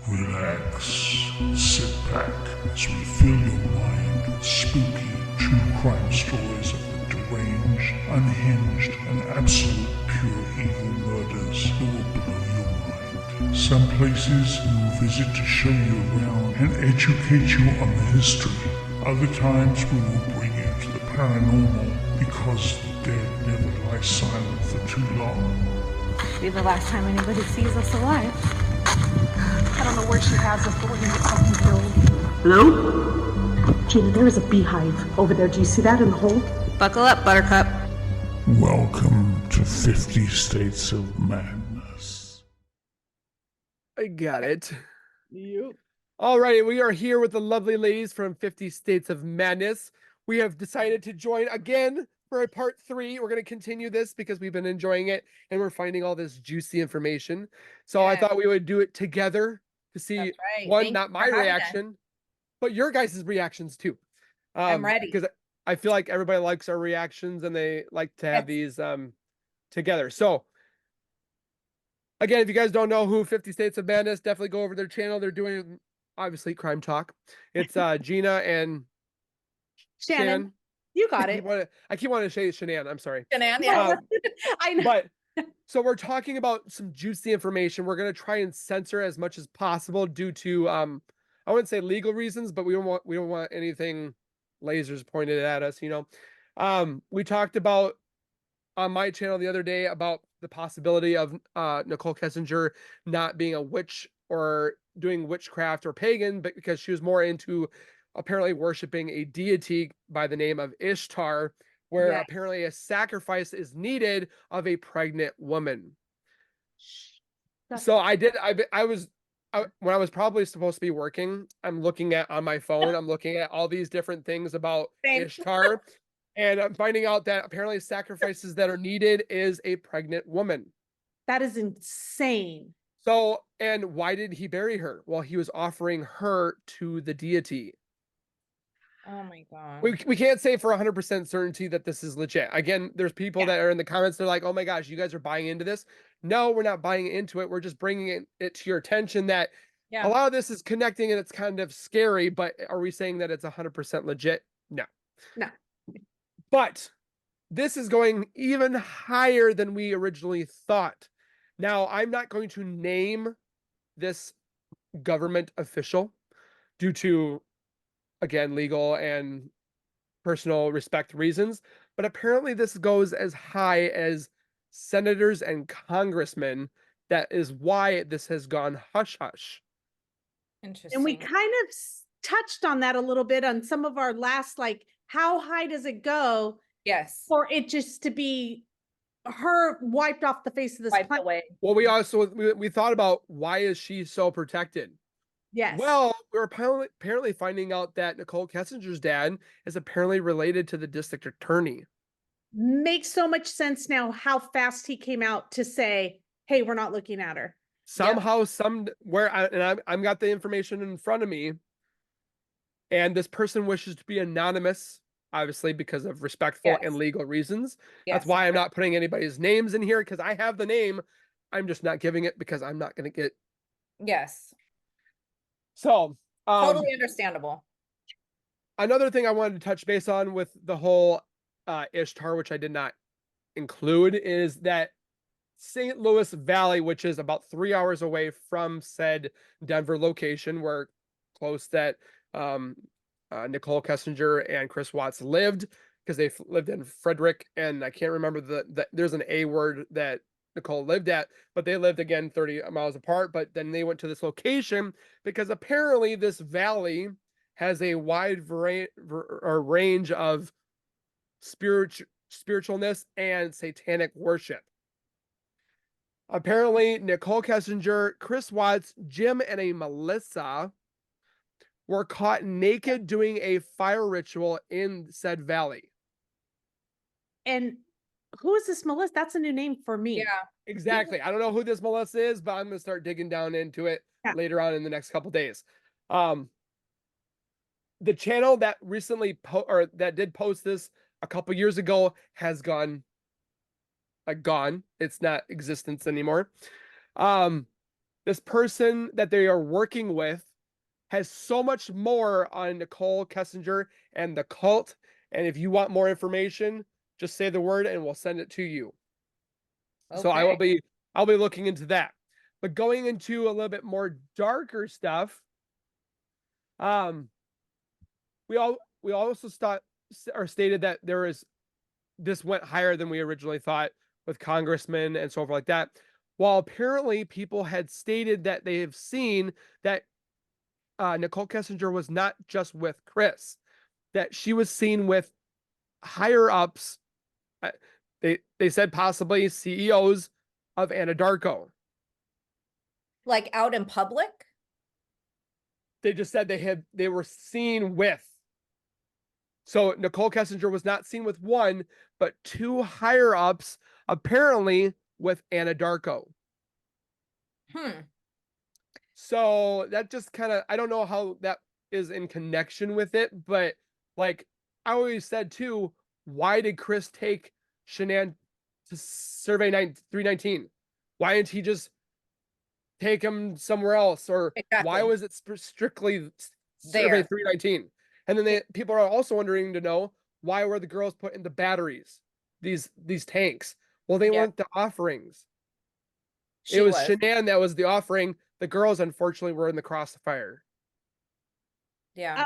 Relax, sit back as we fill your mind with spooky true crime stories of the deranged, unhinged, and absolute pure evil murders that will blow your mind. Some places we will visit to show you around and educate you on the history. Other times we will bring you to the paranormal because the dead never lie silent for too long. Be the last time anybody sees us alive. I don't know where she has us, but we're gonna get fucking killed. Hello? Gina, there is a beehive over there. Do you see that in the hole? Buckle up, Buttercup. Welcome to 50 States of Madness. I got it. Yep. All right, we are here with the lovely ladies from 50 States of Madness. We have decided to join again for a part 3. We're going to continue this because we've been enjoying it and we're finding all this juicy information. So I thought we would do it together to see right. one, Thank not you my for having reaction, but your guys' reactions too. I'm ready. Because I feel like everybody likes our reactions and they like to have these together. So again, if you guys don't know who 50 States of Madness, definitely go over their channel. They're doing obviously crime talk. It's Gina and Shannon. You got I it. keep wanting to say Shanann. I'm sorry. Shanann, yeah. I know. But so we're talking about some juicy information. We're going to try and censor as much as possible due to I wouldn't say legal reasons, but we don't want anything lasers pointed at us, you know. We talked about on my channel the other day about the possibility of Nichol Kessinger not being a witch or doing witchcraft or pagan, but because she was more into apparently worshiping a deity by the name of Ishtar, where apparently a sacrifice is needed of a pregnant woman. So when I was probably supposed to be working, I'm looking at on my phone, I'm looking at all these different things about Ishtar, and I'm finding out that apparently sacrifices that are needed is a pregnant woman. That is insane. So, and why did he bury her? Well, he was offering her to the deity. Oh my god. We can't say for 100% certainty that this is legit. Again, there's people that are in the comments, they're like, oh my gosh, you guys are buying into this. No, we're not buying into it. We're just bringing it to your attention that a lot of this is connecting and it's kind of scary, but are we saying that it's 100% legit? No. No. But this is going even higher than we originally thought. Now, I'm not going to name this government official due to, again, legal and personal respect reasons, but apparently this goes as high as senators and congressmen. That is why this has gone hush hush. Interesting. And we kind of touched on that a little bit on some of our last, like, how high does it go? Yes. For it just to be her wiped off the face of this Wiped planet. away. Well, we also we thought about why is she so protected? Yes. Well, we're apparently finding out that Nichol Kessinger's dad is apparently related to the district attorney. Makes so much sense now how fast he came out to say, hey, we're not looking at her. Somehow, I've got the information in front of me, and this person wishes to be anonymous, obviously because of respectful and legal reasons. That's why I'm not putting anybody's names in here, because I have the name. I'm just not giving it because I'm not going to get. Yes. So Totally understandable. Another thing I wanted to touch base on with the whole Ishtar, which I did not include, is that St. Louis Valley, which is about 3 hours away from said Denver location, where close that Nichol Kessinger and Chris Watts lived, because they lived in Frederick, and I can't remember there's an A word that Nicole lived at, but they lived again 30 miles apart. But then they went to this location because apparently this valley has a wide range of spiritualness and satanic worship. Apparently, Nichol Kessinger, Chris Watts, Jim, and a Melissa were caught naked doing a fire ritual in said valley. And who is this Melissa? That's a new name for me. Yeah. Exactly. I don't know who this Melissa is, but I'm going to start digging down into it later on in the next couple days. The channel that recently that did post this a couple years ago has gone. It's not existence anymore. this person that they are working with has so much more on Nichol Kessinger and the cult. And if you want more information, just say the word and we'll send it to you. So I'll be looking into that. But going into a little bit more darker stuff, we also stated that this went higher than we originally thought with congressmen and so forth like that. While apparently people had stated that they have seen that Nichol Kessinger was not just with Chris, that she was seen with higher ups. They said possibly CEOs of Anadarko. Like out in public? They just said they were seen with. So Nichol Kessinger was not seen with one, but two higher ups, apparently with Anadarko. So that just kind of, I don't know how that is in connection with it, but like I always said too, why did Chris take Shanann to survey 319? Why didn't he just take him somewhere else? Or why was it strictly survey 319? And then people are also wondering to know, why were the girls put in the batteries, these tanks? Well, they weren't the offerings. It was Shanann that was the offering. The girls, unfortunately, were in the crossfire. Yeah.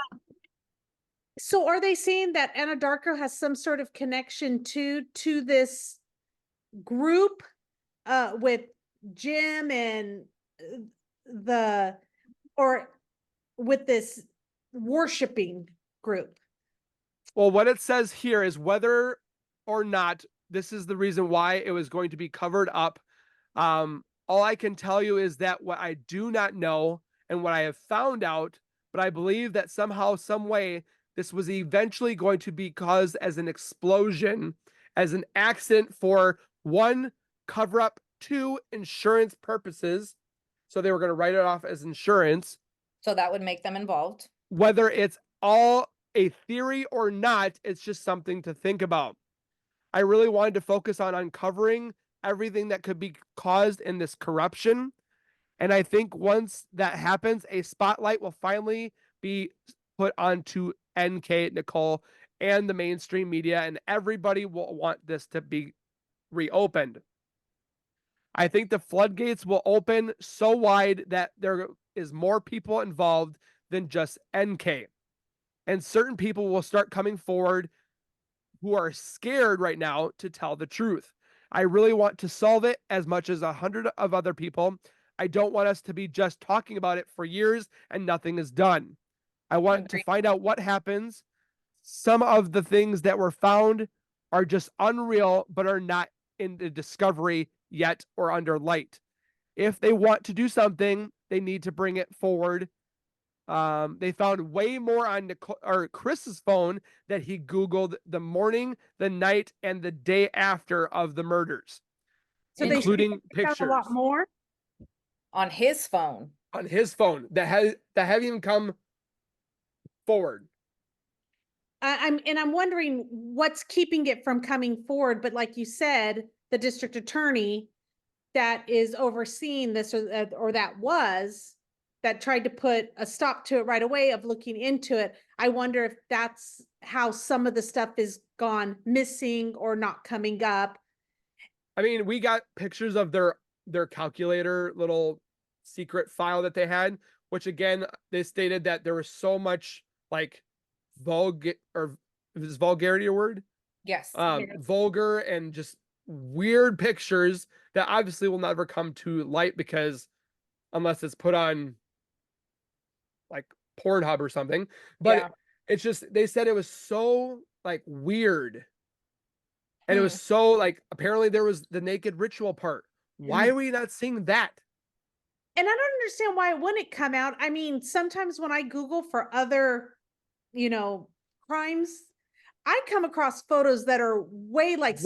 So are they saying that Anadarko has some sort of connection to this group with Jim and or with this worshiping group? Well, what it says here is whether or not this is the reason why it was going to be covered up. All I can tell you is that what I do not know and what I have found out, but I believe that somehow, some way, this was eventually going to be caused as an explosion, as an accident for one, cover up, two, insurance purposes. So they were going to write it off as insurance. So that would make them involved. Whether it's all a theory or not, it's just something to think about. I really wanted to focus on uncovering everything that could be caused in this corruption. And I think once that happens, a spotlight will finally be put onto NK, Nicole, and the mainstream media, and everybody will want this to be reopened. I think the floodgates will open so wide that there is more people involved than just NK. And certain people will start coming forward who are scared right now to tell the truth. I really want to solve it as much as 100 of other people. I don't want us to be just talking about it for years and nothing is done. I want to find out what happens. Some of the things that were found are just unreal, but are not in the discovery yet or under light. If they want to do something, they need to bring it forward. They found way more on Chris's phone that he Googled the morning, the night, and the day after of the murders, so including pictures. A lot more on his phone. On his phone that haven't even come forward. I'm wondering what's keeping it from coming forward. But like you said, the district attorney that is overseeing this, or that tried to put a stop to it right away of looking into it. I wonder if that's how some of the stuff is gone missing or not coming up. I mean, we got pictures of their calculator little secret file that they had, which again, they stated that there was so much like is vulgarity a word? Yes. Vulgar and just weird pictures that obviously will never come to light because unless it's put on like Pornhub or something, but it's just, they said it was so like weird. And it was so like, apparently there was the naked ritual part. Why are we not seeing that? And I don't understand why it wouldn't come out. I mean, sometimes when I Google for other, crimes, I come across photos that are way like,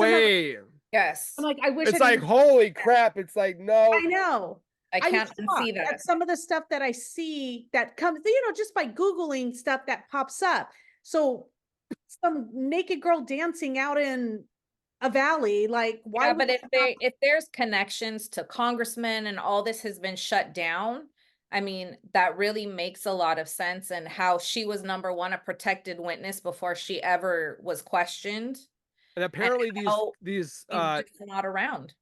yes. I'm like, I wish it's like, holy crap. It's like, no, I know. I can't see that. At some of the stuff that I see that comes, just by Googling stuff that pops up. So some naked girl dancing out in a valley. Like, why Yeah, would but they if there's connections to congressmen and all this has been shut down, I mean, that really makes a lot of sense, and how she was number one, a protected witness before she ever was questioned. And apparently how these she's just not around.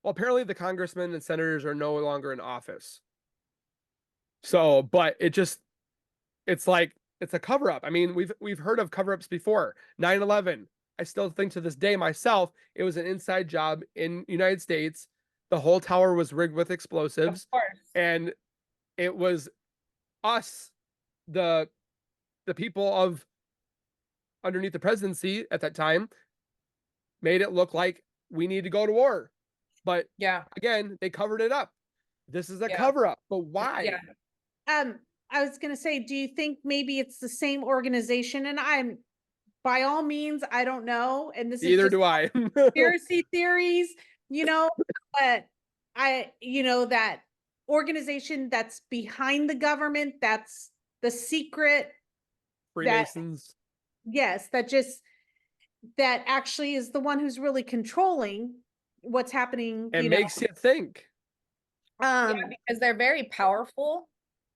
well, apparently the congressmen and senators are no longer in office. So, but it's like it's a cover up. I mean, we've heard of cover ups before. 9/11. I still think to this day myself, it was an inside job in United States. The whole tower was rigged with explosives, Of course. and it was us, the people of underneath the presidency at that time, made it look like we need to go to war. But Yeah. again, they covered it up. This is a Yeah. cover up. But why? Yeah. I was gonna say, do you think maybe it's the same organization? And I'm, by all means, I don't know. And this is Either just do I. conspiracy theories, but that organization that's behind the government, that's the secret, Freemasons. yes, that actually is the one who's really controlling what's happening. It makes you think. Yeah, because they're very powerful,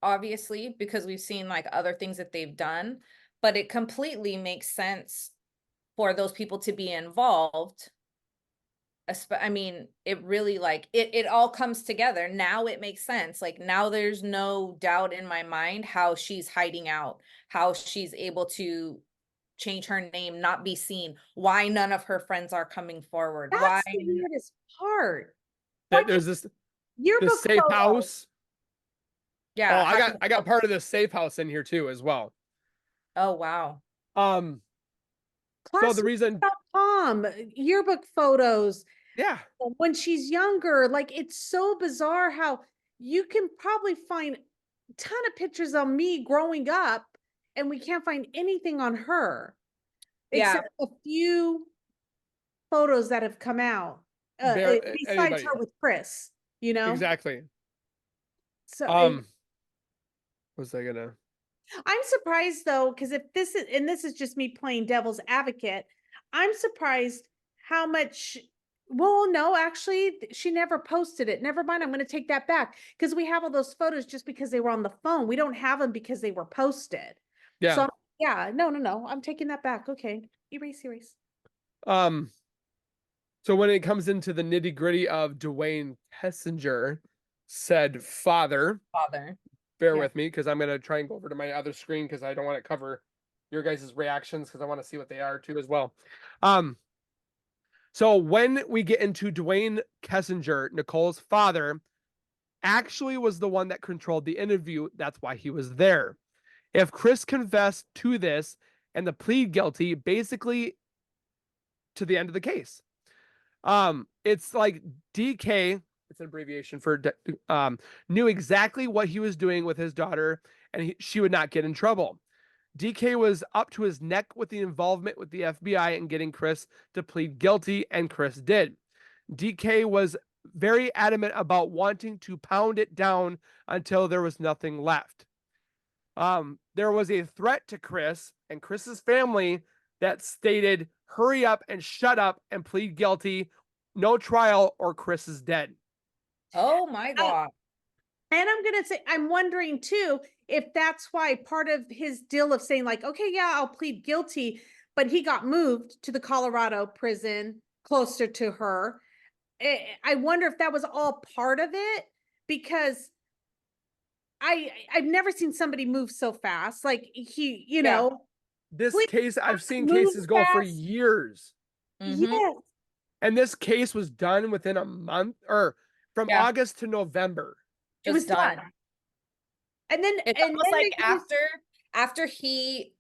obviously, because we've seen like other things that they've done, but it completely makes sense for those people to be involved. I mean, it really like it all comes together. Now it makes sense. Like now there's no doubt in my mind how she's hiding out, how she's able to change her name, not be seen, why none of her friends are coming forward. That's Why the weirdest part. There's this Yearbook safe photos. house. yeah. Oh, I got part of this safe house in here too as well. Oh wow. So the reason Yearbook photos yeah, when she's younger, like it's so bizarre how you can probably find a ton of pictures of me growing up and we can't find anything on her except a few photos that have come out besides anybody. her with Chris, Exactly. So what was I gonna? I'm surprised though, because if this is, and this is just me playing devil's advocate, I'm surprised how much. Well, no, actually, she never posted it. Never mind. I'm going to take that back because we have all those photos just because they were on the phone. We don't have them because they were posted. Yeah. So, yeah, no. I'm taking that back. Okay. Erase. So when it comes into the nitty gritty of Dwayne Kessinger, said father, bear with me because I'm going to try and go over to my other screen because I don't want to cover your guys' reactions because I want to see what they are too as well. So when we get into Dwayne Kessinger, Nicole's father, actually was the one that controlled the interview. That's why he was there. If Chris confessed to this and the plead guilty, basically to the end of the case. It's like DK, it's an abbreviation for knew exactly what he was doing with his daughter, and she would not get in trouble. DK was up to his neck with the involvement with the FBI and getting Chris to plead guilty, and Chris did. DK was very adamant about wanting to pound it down until there was nothing left. There was a threat to Chris and Chris's family that stated, hurry up and shut up and plead guilty, no trial, or Chris is dead. Oh my God. And I'm going to say, I'm wondering too, if that's why part of his deal of saying like, okay, yeah, I'll plead guilty, but he got moved to the Colorado prison closer to her. I wonder if that was all part of it, because I've never seen somebody move so fast. Like this case, I've seen cases go for years. Yes. And this case was done within a month, or from August to November. It was done. And then it's almost like after he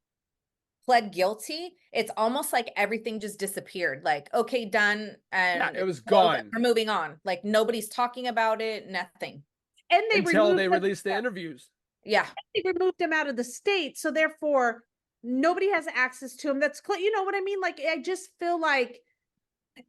pled guilty, it's almost like everything just disappeared. Like, okay, done. And it was gone. We're moving on. Like nobody's talking about it, nothing. And until they released the interviews. Yeah. They removed him out of the state. So therefore nobody has access to him. That's you know what I mean? Like, I just feel like,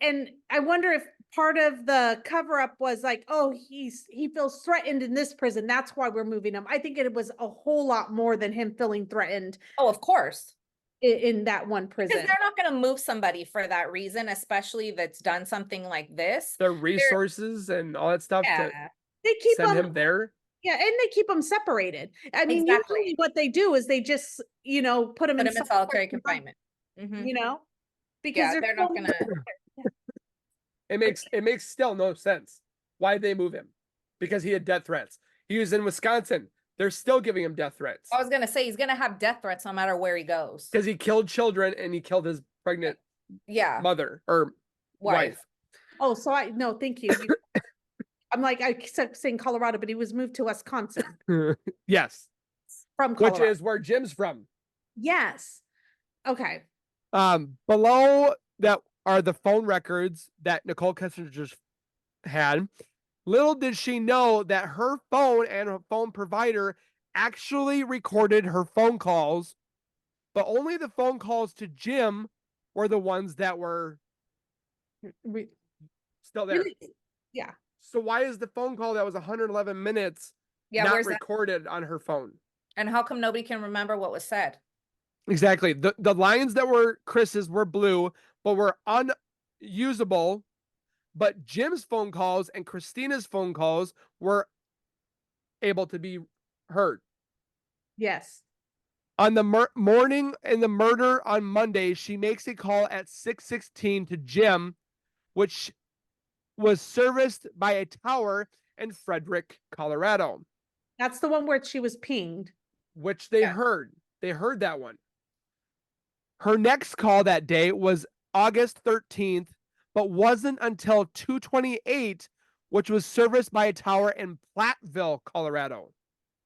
and I wonder if part of the cover up was like, oh, he feels threatened in this prison. That's why we're moving him. I think it was a whole lot more than him feeling threatened. Oh, of course. in that one Because prison. they're not gonna move somebody for that reason, especially that's done something like this. Their resources and all that stuff to Yeah, They keep send them, him there. yeah, and they keep them separated. I mean, Exactly. usually what they do is they just, put them put in them in solitary confinement. Mhm. because Yeah, there's they're so not many- gonna, It makes still no sense. Why they move him? Because he had death threats. He was in Wisconsin. They're still giving him death threats. I was gonna say, he's gonna have death threats no matter where he goes. Because he killed children and he killed his pregnant Yeah, mother or wife. Oh, so no, thank you. I'm like, I kept saying Colorado, but he was moved to Wisconsin Yes. from Which Colorado. is where Jim's from. Yes. Okay. Below that are the phone records that Nichol Kessinger just had. Little did she know that her phone and her phone provider actually recorded her phone calls, but only the phone calls to Jim were the ones that were We, still there. really, yeah. So why is the phone call that was 111 minutes yeah, not where's that? recorded on her phone? And how come nobody can remember what was said? Exactly. The lines that were Chris's were blue, but were unusable. But Jim's phone calls and Christina's phone calls were able to be heard. Yes. On the morning in the murder on Monday, she makes a call at 6:16 to Jim, which was serviced by a tower in Frederick, Colorado, That's the one where she was pinged. which they Yeah. heard. They heard that one. Her next call that day was August 13th, but wasn't until 2:28, which was serviced by a tower in Platteville, Colorado.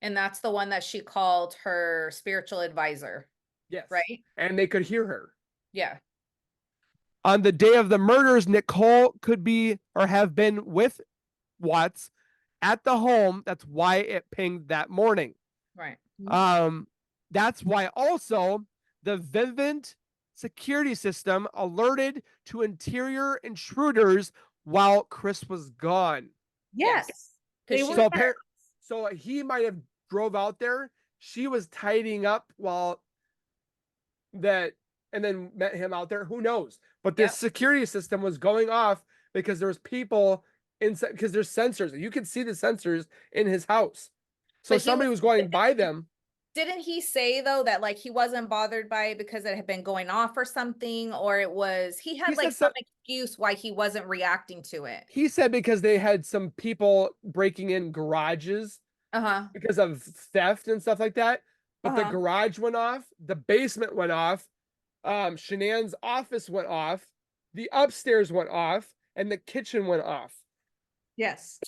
And that's the one that she called her spiritual advisor, Yes. right? And they could hear her. Yeah. On the day of the murders, Nicole could be or have been with Watts at the home. That's why it pinged that morning. Right. That's why also the Vivint security system alerted to interior intruders while Chris was gone. Yes. Because They she were So, there. so he might have drove out there. She was tidying up while that, and then met him out there. Who knows? But this Yep. security system was going off because there was people inside. Because there's sensors. You could see the sensors in his house. So But he somebody was going by them. Didn't he say though that like he wasn't bothered by it because it had been going off or something, or it was he had He like said some excuse why he wasn't reacting to it? He said because they had some people breaking in garages Uh-huh. because of theft and stuff like that. But the Uh-huh. garage went off, the basement went off, Shanann's office went off, the upstairs went off, and the kitchen went off. Yes.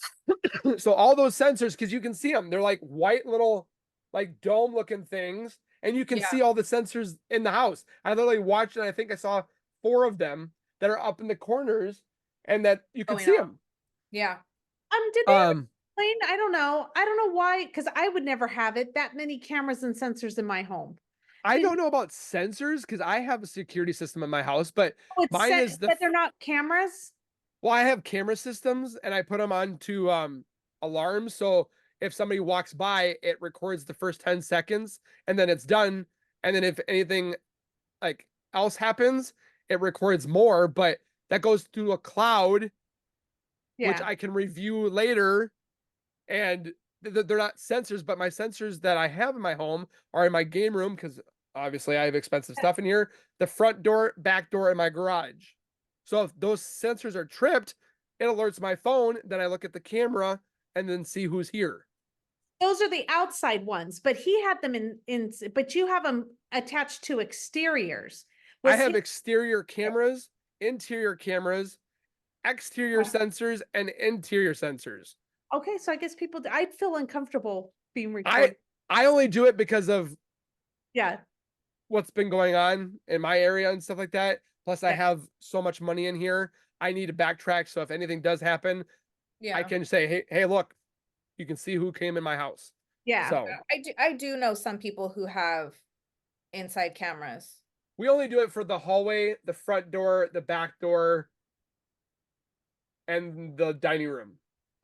So all those sensors, because you can see them, they're like white little, like dome looking things, and you can Yeah. see all the sensors in the house. I literally watched and I think I saw 4 of them that are up in the corners, and that you can Going see off. them. Yeah. Did they explain? I don't know. I don't know why, because I would never have it that many cameras and sensors in my home. I don't know about sensors because I have a security system in my house, but Oh, it's mine is that they're not cameras. well, I have camera systems and I put them on to alarms. So if somebody walks by, it records the first 10 seconds and then it's done. And then if anything like else happens, it records more, but that goes through a cloud, which I can review later. And they're not sensors, but my sensors that I have in my home are in my game room because obviously I have expensive stuff in here, the front door, back door, and my garage. So if those sensors are tripped, it alerts my phone. Then I look at the camera and then see who's here. Those are the outside ones, but he had them but you have them attached to exteriors. I have exterior cameras, interior cameras, exterior sensors, and interior sensors. Okay, so I guess I'd feel uncomfortable being recorded. I only do it because of Yeah. what's been going on in my area and stuff like that. Plus, I Yeah. have so much money in here. I need to backtrack. So if anything does happen, Yeah. I can say, hey, look, you can see who came in my house. Yeah. So I do know some people who have inside cameras. we only do it for the hallway, the front door, the back door, and the dining room.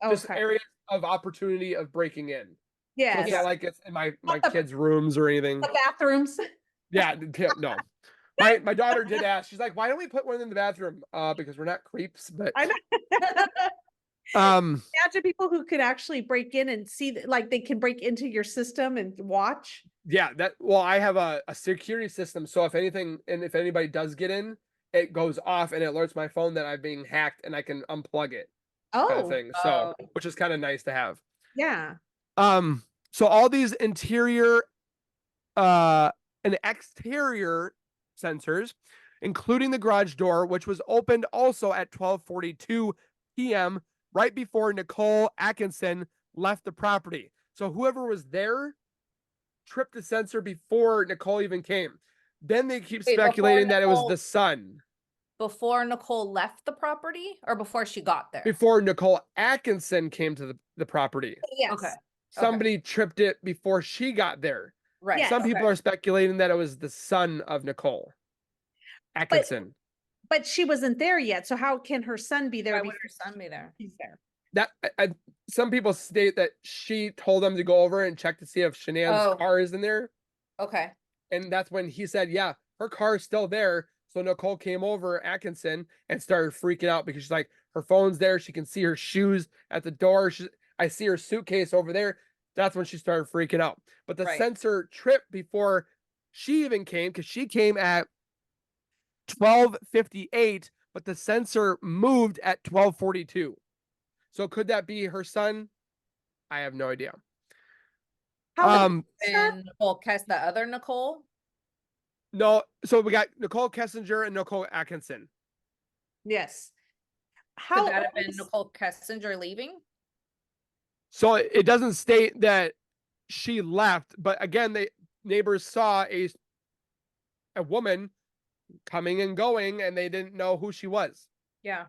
Just Okay. areas of opportunity of breaking in. So Yes. it's not like it's in my Not the- kids' rooms or anything. The bathrooms. Yeah, no. My daughter did ask. She's like, "Why don't we put one in the bathroom?" Because we're not creeps. But I know. Imagine people who could actually break in and see, like they can break into your system and watch. yeah, well, I have a security system, so if anything, and if anybody does get in, it goes off and it alerts my phone that I'm being hacked, and I can unplug it, kind of Oh, thing. So, which is kind of nice to have. yeah. So all these interior, and exterior sensors, including the garage door, which was opened also at 12:42 p.m. right before Nicole Atkinson left the property. So whoever was there tripped the sensor before Nicole even came. Then they keep Wait, before speculating that it was Nicole- the sun. Before Nicole left the property or before she got there? Before Nicole Atkinson came to the property. Yes. Okay. Somebody tripped it before she got there. Right. Yes. Some okay. people are speculating that it was the son of Nicole Atkinson. But she wasn't there yet. So how can her son be there Why would before her son be there? he's there? That some people state that she told them to go over and check to see if Shanann's Oh. car is in there. Okay. And that's when he said, yeah, her car is still there. So Nicole came over, Atkinson, and started freaking out because she's like, her phone's there. She can see her shoes at the door. I see her suitcase over there. That's when she started freaking out. But the Right. sensor tripped before she even came, because she came at 12:58, but the sensor moved at 12:42. So could that be her son? I have no idea. How And Nicole the other Nicole? No, so we got Nichol Kessinger and Nicole Atkinson. yes. Could How that have old been is- Nicole Kessinger leaving? So it doesn't state that she left, but again, the neighbors saw a woman coming and going, and they didn't know who she was. Yeah.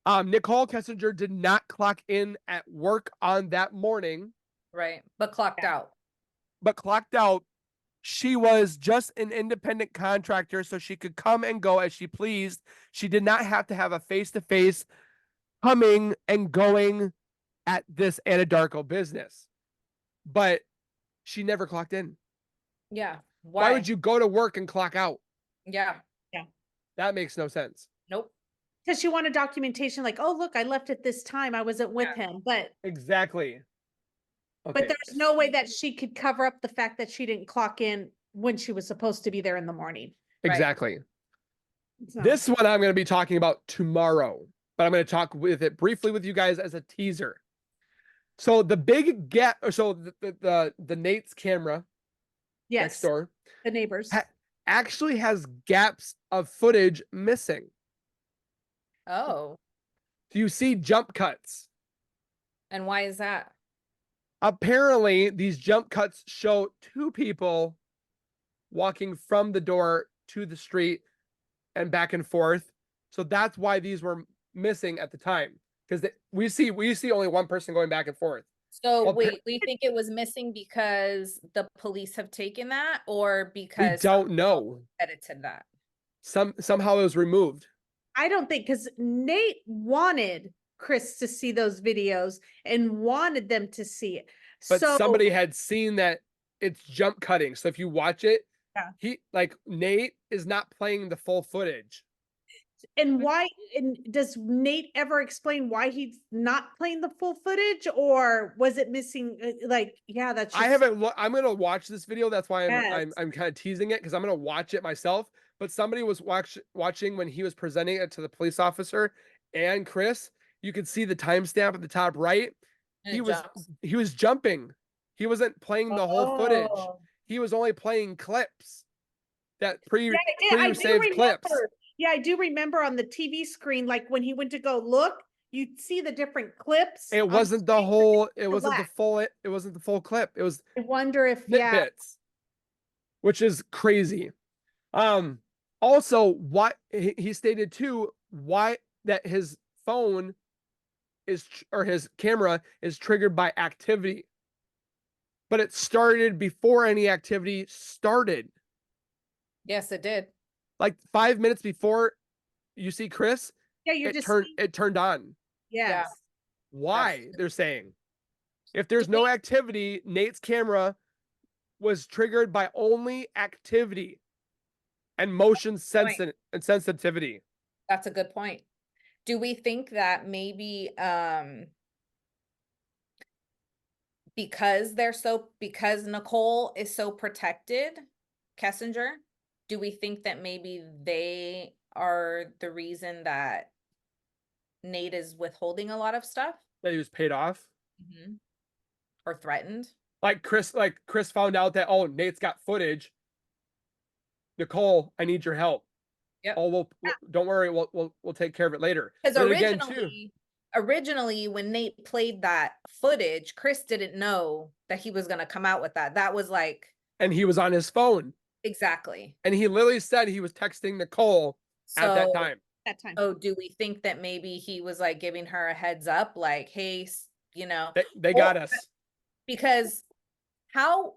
Nichol Kessinger did not clock in at work on that morning, Right. But clocked out. but clocked out. She was just an independent contractor, so she could come and go as she pleased. She did not have to have a face-to-face coming and going at this anadarko business. But she never clocked in. Yeah. Why would you go to work and clock out? Yeah. That makes no sense. Nope. Because you want a documentation like, oh, look, I left at this time. I wasn't with Yeah. him. But Exactly. Okay. there's no way that she could cover up the fact that she didn't clock in when she was supposed to be there in the morning. Exactly. So- This one I'm going to be talking about tomorrow, but I'm going to talk with it briefly with you guys as a teaser. So the big gap, so the Nate's camera next yes, door the neighbors. actually has gaps of footage missing. Oh. So you see jump cuts. And why is that? Apparently, these jump cuts show two people walking from the door to the street and back and forth. So that's why these were missing at the time, because we see only one person going back and forth. So Well, wait, we think it was missing because the police have taken that, or We because don't know. edited that? Somehow it was removed. I don't think, because Nate wanted Chris to see those videos and wanted them to see it. But So somebody had seen that it's jump cutting. So if you watch it, Yeah. Nate is not playing the full footage. and why, and does Nate ever explain why he's not playing the full footage, or was it missing? Yeah, that's just, I haven't. I'm gonna watch this video. That's why Yes. I'm kind of teasing it, because I'm gonna watch it myself. But somebody was watching when he was presenting it to the police officer and Chris. You could see the timestamp at the top right. And He it was jumps. jumping. He wasn't playing the whole footage. Oh. He was only playing clips. That Yeah, I do saved clips. remember. Yeah, I do remember on the TV screen, like when he went to go look, you'd see the different clips. It on wasn't the screen. whole. It wasn't the black. full. It wasn't the full clip. It was I wonder if, snippets, which is crazy. Also, what he stated too, why that his phone or his camera is triggered by activity, but it started before any activity started. Yes, it did. Like 5 minutes before you see Chris, you're it just, turned on. yes. Why? They're saying If there's no activity, Nate's camera was triggered by only activity and motion sensitivity. That's a good point. Do we think that maybe because Nicole is so protected, Kessinger, do we think that maybe they are the reason that Nate is withholding a lot of stuff? That he was paid off. Or threatened? Like Chris found out that, oh, Nate's got footage. Nicole, I need your help. Yep. Oh, we'll don't worry, we'll take care of it later. Because But again, too, originally when Nate played that footage, Chris didn't know that he was gonna come out with that. That was like, and he was on his phone, exactly. and he literally said he was texting Nicole at that So, time. That time. oh, do we think that maybe he was like giving her a heads up, like, hey, you know, They got us. because how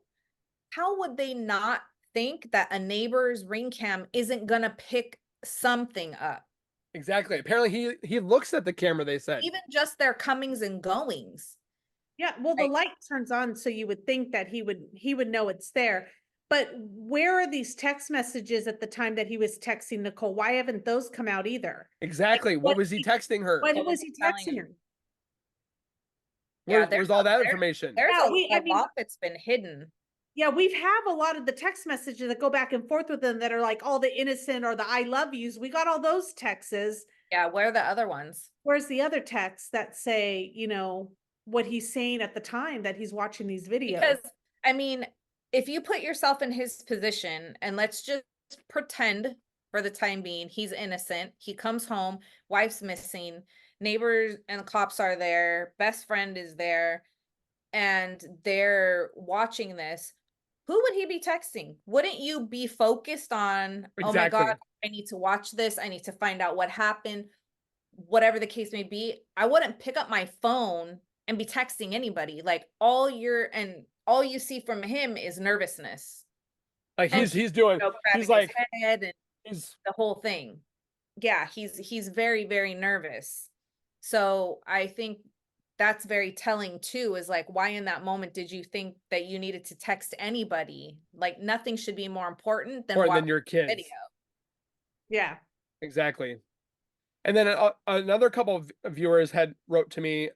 would they not think that a neighbor's ring cam isn't gonna pick something up? Exactly. Apparently he looks at the camera, they said. Even just their comings and goings. Yeah, well, the Like- light turns on, so you would think that he would know it's there. But where are these text messages at the time that he was texting Nicole? Why haven't those come out either? Exactly. Like, what was he texting her? What What was was he he telling texting her? her? Yeah, Where's all that information? There's Yeah, a lot that's been hidden. Yeah, we have a lot of the text messages that go back and forth with them that are like all the innocent or the I love yous. We got all those texts. Yeah, where are the other ones? Where's the other texts that say, what he's saying at the time that he's watching these videos? Because, I mean, if you put yourself in his position, and let's just pretend for the time being, he's innocent. He comes home, wife's missing, neighbors and cops are there, best friend is there, and they're watching this. Who would he be texting? Wouldn't you be focused on, oh my Exactly. God, I need to watch this. I need to find out what happened, whatever the case may be. I wouldn't pick up my phone and be texting anybody. Like all you see from him is nervousness. Like And, he's doing, grabbing he's his like, head and he's the whole thing. Yeah, he's very, very nervous. So I think that's very telling too, is like, why in that moment did you think that you needed to text anybody? Like nothing should be more important than more than watching your the kids. video. Yeah. Exactly. And then another couple of viewers had wrote to me,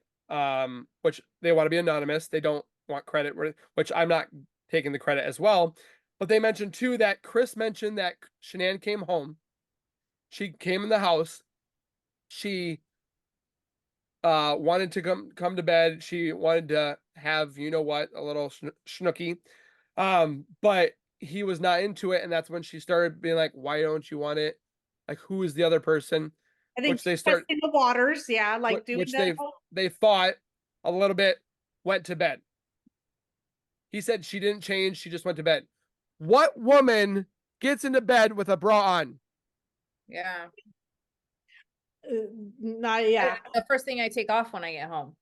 which they want to be anonymous. They don't want credit, which I'm not taking the credit as well. But they mentioned too that Chris mentioned that Shanann came home. She came in the house. She wanted to come to bed. She wanted to have, you know what, a little schnooky. But he was not into it, and that's when she started being like, "Why don't you want it? Like, who is the other person?" I think Which they start, testing the waters. Yeah. Like doing which that. they fought a little bit, went to bed. He said she didn't change. She just went to bed. What woman gets into bed with a bra on? Yeah. Yeah. The first thing I take off when I get home.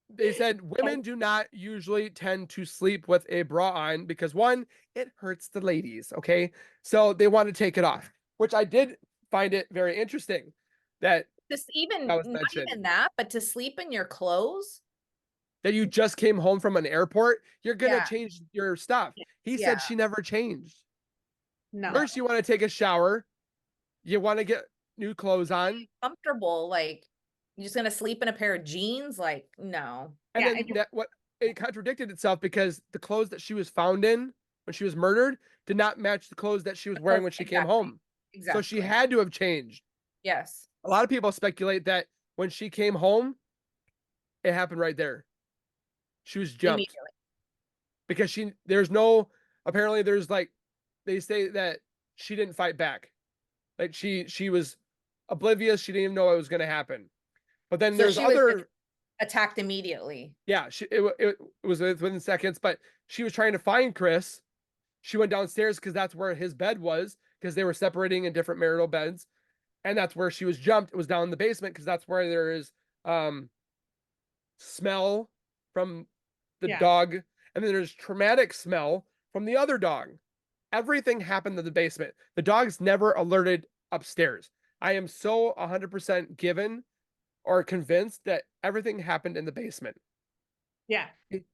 They said women do not usually tend to sleep with a bra on because one, it hurts the ladies. Okay. So they want to take it off, which I did find it very interesting that Just even, that was not mentioned. even that, but to sleep in your clothes. That you just came home from an airport, you're going to Yeah. change your stuff. He Yeah. said she never changed. No. First, you want to take a shower. You want to get new clothes on. Comfortable, like you're just gonna sleep in a pair of jeans? Like, no. And Yeah, then it contradicted itself because the clothes that she was found in when she was murdered did not match the clothes that she was wearing when she came Exactly. home. Exactly. So she had to have changed. Yes. A lot of people speculate that when she came home, it happened right there. She was jumped Immediately. because apparently there's like, they say that she didn't fight back. Like she was oblivious. She didn't even know what was going to happen. But then So there's she was other, attacked immediately. yeah, it was within seconds, but she was trying to find Chris. She went downstairs because that's where his bed was, because they were separating in different marital beds. And that's where she was jumped. It was down in the basement because that's where there is smell from the dog. And then there's traumatic smell from the other dog. Everything happened in the basement. The dog's never alerted upstairs. I am so 100% given or convinced that everything happened in the basement. Yeah.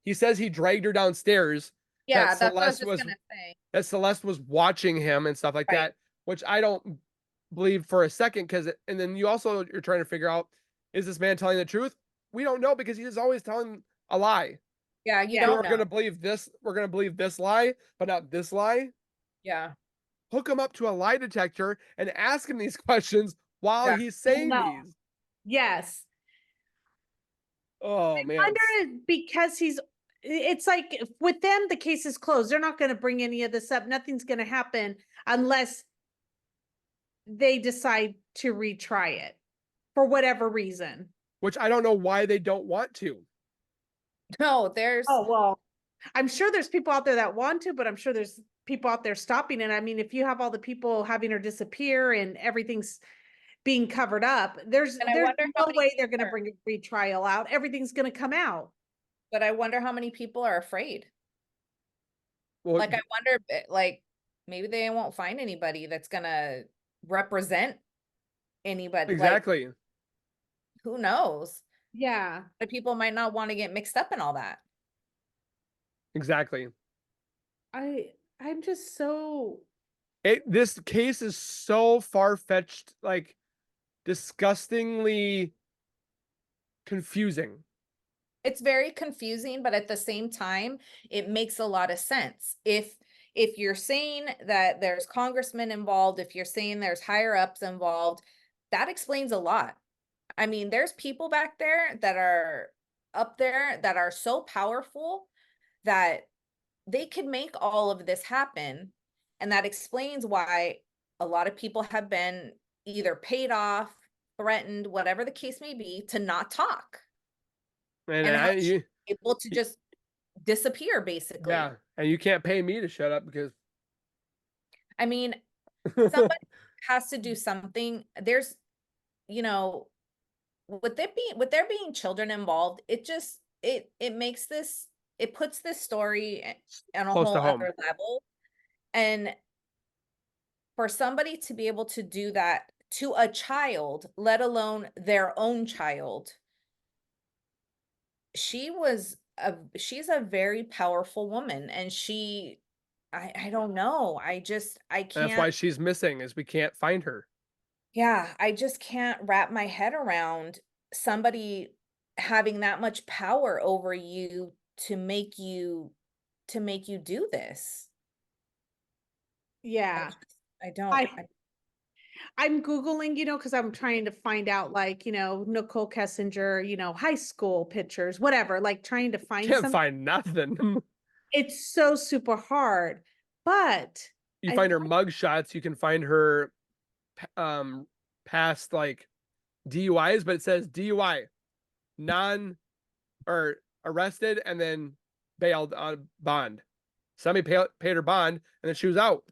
He says he dragged her downstairs. Yeah, that's what I was Celeste just was gonna say. that Celeste was watching him and stuff like Right. that, which I don't believe for a second. And then you're trying to figure out, is this man telling the truth? We don't know because he's always telling a lie. Yeah, you Yeah. don't We're know. gonna believe this. We're gonna believe this lie, but not this lie. Yeah. Hook him up to a lie detector and ask him these questions while Yeah. he's saying No. these. Yes. Oh man. Wonder because it's like with them, the case is closed. They're not going to bring any of this up. Nothing's going to happen unless they decide to retry it for whatever reason. Which I don't know why they don't want to. No, there's Oh, well, I'm sure there's people out there that want to, but I'm sure there's people out there stopping it. I mean, if you have all the people having her disappear and everything's being covered up, there's And I wonder how no many way they're people going to are- bring a retrial out. Everything's going to come out. but I wonder how many people are afraid. Well, Like I wonder like maybe they won't find anybody that's gonna represent anybody. Like, exactly. who knows? Yeah. The people might not want to get mixed up in all that. Exactly. I'm just so This case is so far-fetched, like disgustingly confusing. It's very confusing, but at the same time, it makes a lot of sense. If you're saying that there's congressmen involved, if you're saying there's higher ups involved, that explains a lot. I mean, there's people back there that are up there that are so powerful that they could make all of this happen. And that explains why a lot of people have been either paid off, threatened, whatever the case may be, to not talk. And And how I, you, able to just disappear, basically. yeah, and you can't pay me to shut up because I mean, somebody has to do something. There's, you know, with there being children involved, it just it makes this, it puts this story on a Close whole to home. other level. And for somebody to be able to do that to a child, let alone their own child, she's a very powerful woman, and I don't know. I that's can't. why she's missing, is we can't find her. Yeah, I just can't wrap my head around somebody having that much power over you to make you do this. yeah. I don't. I I'm Googling, because I'm trying to find out like, Nichol Kessinger, high school pictures, whatever, like trying to find Can't something. find nothing. It's so super hard. But You I find her thought- mug shots, you can find her past like DUIs, but it says DUI, non or arrested and then bailed on bond. Somebody paid her bond and then she was out.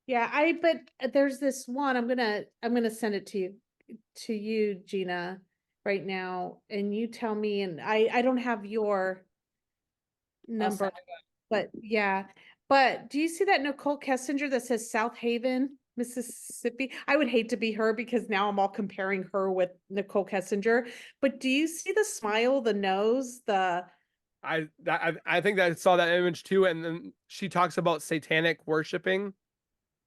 yeah, but there's this one, I'm gonna send it to you, Gina, right now, and you tell me, and I don't have your I'll number, send it. but yeah. But do you see that Nichol Kessinger that says South Haven, Mississippi? I would hate to be her because now I'm all comparing her with Nichol Kessinger. But do you see the smile, the nose, the I think that I saw that image too, and then she talks about satanic worshiping.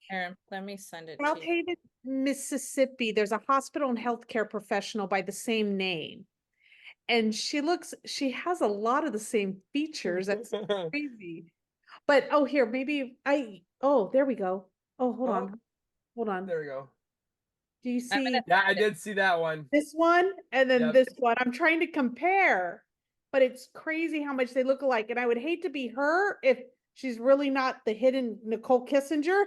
Here, let me send it South to you. Haven, Mississippi? There's a hospital and healthcare professional by the same name. And she has a lot of the same features. That's crazy. But here, maybe there we go. Oh, hold on. Hold on. There we go. Do you see Yeah, I did see that one. this one and then Yep. this one? I'm trying to compare, but it's crazy how much they look alike. And I would hate to be her if she's really not the hidden Nichol Kessinger,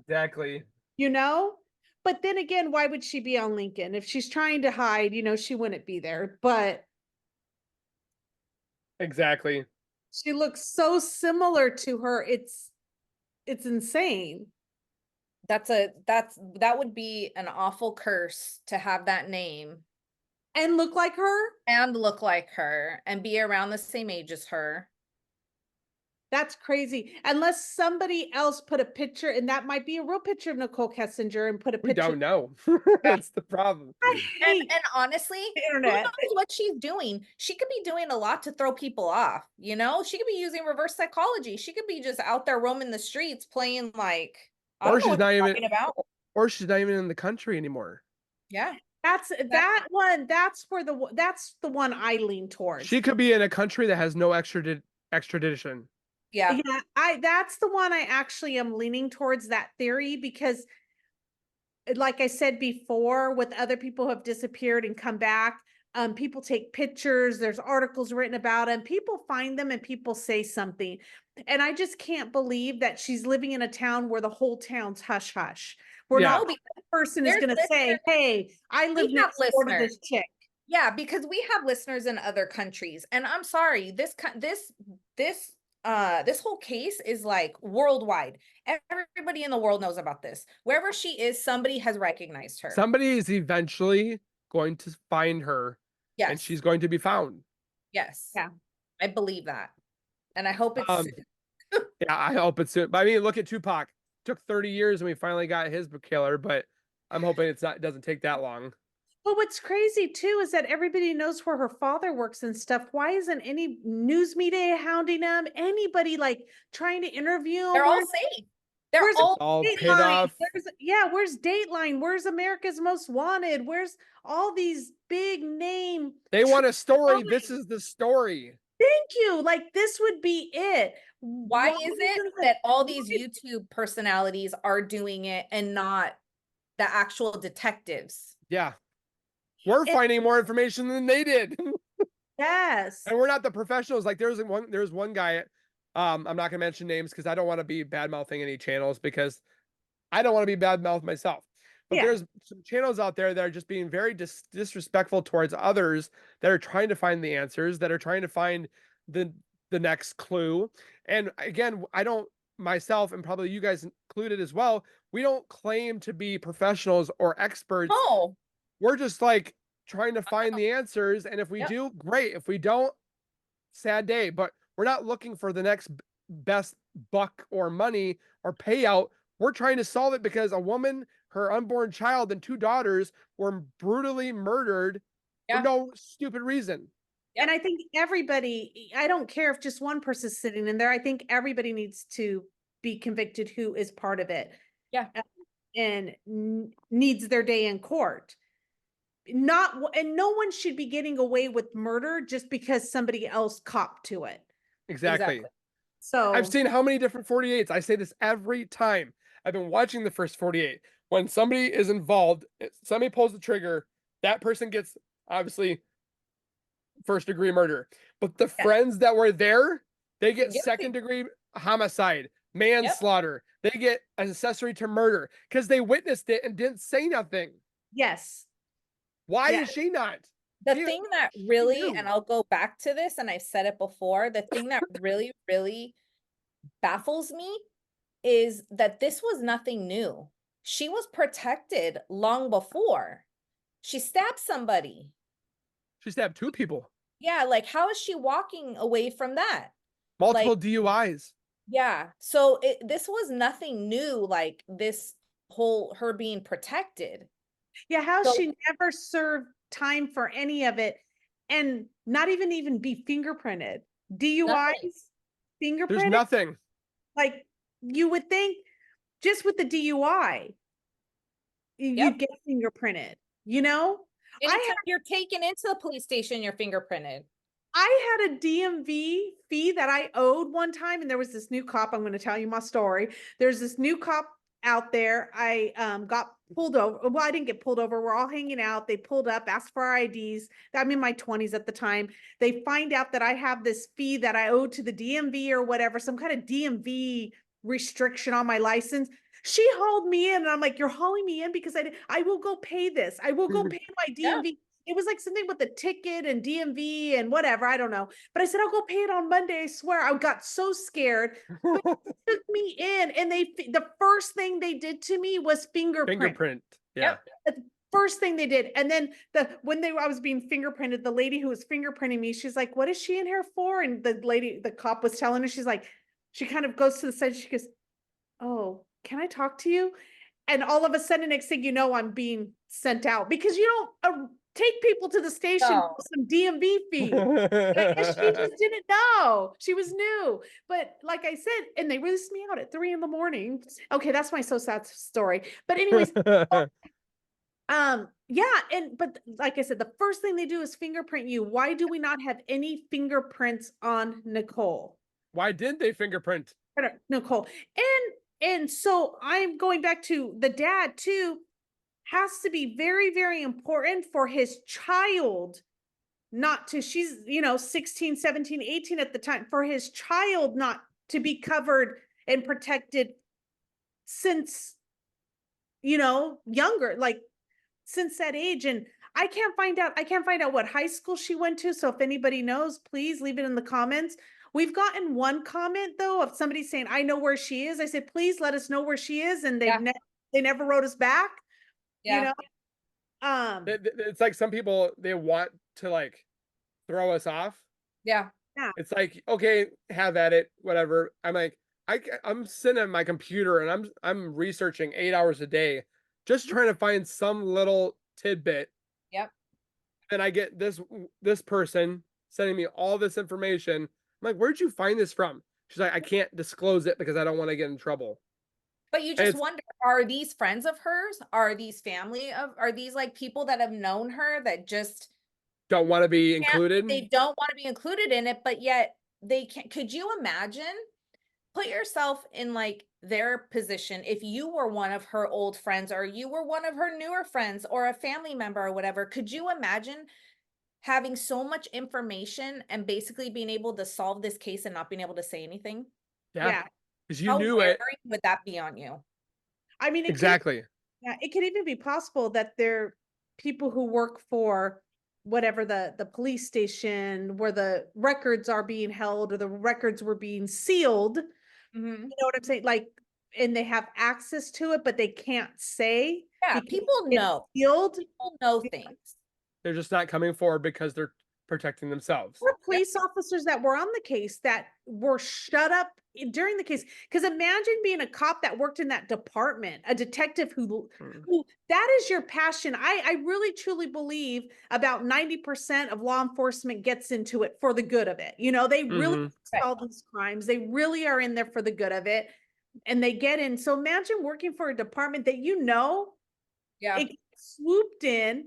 Exactly. But then again, why would she be on Lincoln? If she's trying to hide, she wouldn't be there. But Exactly. she looks so similar to her. It's insane. That would be an awful curse to have that name And look like her? and look like her and be around the same age as her. That's crazy. Unless somebody else put a picture, and that might be a real picture of Nichol Kessinger and put a We picture. don't know. That's the problem. I hate And honestly, the who internet. knows what she's doing? She could be doing a lot to throw people off, you know? She could be using reverse psychology. She could be just out there roaming the streets playing like, I Or don't know she's what not you're even, talking about. or she's not even in the country anymore. Yeah. That's that one. That's the one I lean towards. She could be in a country that has no extradition. Yeah. Yeah, that's the one I actually am leaning towards that theory because like I said before, with other people who have disappeared and come back, people take pictures, there's articles written about them, people find them and people say something. And I just can't believe that she's living in a town where the whole town's hush hush. We're Yeah. not the person is There's going to say, listeners- hey, I live we have next door to listeners. this chick. Yeah, because we have listeners in other countries. And I'm sorry, this whole case is like worldwide. Everybody in the world knows about this. Wherever she is, somebody has recognized her. Somebody is eventually going to find her, and Yes. she's going to be found. Yes. Yeah. I believe that. And I hope it's Yeah, I hope it's soon. But I mean, look at Tupac. Took 30 years and we finally got his killer, but I'm hoping it doesn't take that long. But what's crazy too is that everybody knows where her father works and stuff. Why isn't any news media hounding him? Anybody like trying to interview him? they're all Where's- safe. They're where's all paid Dateline? off. Where's Dateline? Where's America's Most Wanted? Where's all these big name? They want a story. Oh, This is the story. Thank you. Like this would be it. why is it isn't that all these why- YouTube personalities are doing it and not the actual detectives? Yeah. We're finding more information than they did. Yes. And we're not the professionals. Like there's one guy, I'm not gonna mention names because I don't want to be bad mouthing any channels because I don't want to be bad mouth myself. But Yeah. there's some channels out there that are just being very disrespectful towards others that are trying to find the answers, that are trying to find the next clue. And again, I don't myself, and probably you guys included as well, we don't claim to be professionals or experts. Oh, We're just like trying to find the answers. And if we Yep. do, great. If we don't, sad day. But we're not looking for the next best buck or money or payout. We're trying to solve it because a woman, her unborn child, and 2 daughters were brutally murdered Yeah. for no stupid reason. And I think everybody, I don't care if just one person's sitting in there. I think everybody needs to be convicted who is part of it. Yeah. And needs their day in court. And no one should be getting away with murder just because somebody else copped to it. Exactly. So I've seen how many different 48s. I say this every time. I've been watching the first 48. When somebody is involved, somebody pulls the trigger, that person gets obviously first degree murder. But the friends that were there, they get Guilty. second degree homicide, manslaughter. They get accessory to murder because they witnessed it and didn't say nothing. yes. Why Yeah. is she not? the She- thing that she really, knew. and I'll go back to this, and I've said it before, the thing that really, really baffles me is that this was nothing new. She was protected long before. She stabbed somebody. She stabbed 2 people, Yeah, like how is she walking away from that? multiple DUIs. Yeah. So this was nothing new, like this whole her being protected. Yeah, how So- she never served time for any of it and not even be fingerprinted. DUIs, There's fingerprinted. nothing. Like you would think just with the DUI, Yep. you'd get fingerprinted, you know? Anytime you're taken into the police station, you're fingerprinted. I had a DMV fee that I owed one time, and there was this new cop. I'm going to tell you my story. There's this new cop out there. I got pulled over. Well, I didn't get pulled over. We're all hanging out. They pulled up, asked for our IDs. I'm in my 20s at the time. They find out that I have this fee that I owe to the DMV or whatever, some kind of DMV restriction on my license. She hauled me in, and I'm like, "You're hauling me in because I will go pay this. I will go pay my Yeah. DMV." It was like something with the ticket and DMV and whatever. I don't know. But I said, I'll go pay it on Monday. I swear. I got so scared. But they took me in, and the first thing they did to me was Fingerprint. Yeah. First thing they did. And then I was being fingerprinted, the lady who was fingerprinting me, she's like, "What is she in here for?" And the cop was telling her, she's like, she kind of goes to the side. She goes, "Oh, can I talk to you?" And all of a sudden, next thing you know, I'm being sent out because you don't take people to the station No. for some DMV fee. I guess she just didn't know. She was new. But like I said, and they released me out at 3 a.m. Okay, that's my so sad story. But anyways, yeah, but like I said, the first thing they do is fingerprint you. Why do we not have any fingerprints on Nicole? Why didn't they fingerprint? Nicole. And so I'm going back to the dad too, has to be very, very important for his child not to, she's, 16, 17, 18 at the time, for his child not to be covered and protected since, younger, like since that age. And I can't find out what high school she went to. So if anybody knows, please leave it in the comments. We've gotten one comment though of somebody saying, "I know where she is." I said, "Please let us know where she is." And they never wrote us back. Yeah. It's like some people, they want to like throw us off. Yeah. It's like, okay, have at it, whatever. I'm like, I'm sitting at my computer and I'm researching 8 hours a day, just trying to find some little tidbit. Yep. And I get this person sending me all this information. I'm like, where'd you find this from? She's like, I can't disclose it because I don't want to get in trouble. But you just wonder, are these friends of hers? Are these are these like people that have known her that just don't want to be included? They don't want to be included in it, but yet they can't. Could you imagine? Put yourself in like their position. If you were one of her old friends or you were one of her newer friends or a family member or whatever, could you imagine having so much information and basically being able to solve this case and not being able to say anything? Yeah. Because you How knew it. would that be on you? I mean, exactly. It could even be possible that they're people who work for whatever the police station where the records are being held or the records were being sealed. Mm-hmm. You know what I'm saying? Like, and they have access to it, but they can't say. Yeah, people know. Sealed. People know things. They're just not coming forward because they're protecting themselves. Or police officers that were on the case that were shut up during the case. Because imagine being a cop that worked in that department, a detective who that is your passion. I really truly believe about 90% of law enforcement gets into it for the good of it. They really solve these crimes. They really are in there for the good of it. And they get in. So imagine working for a department that it swooped in.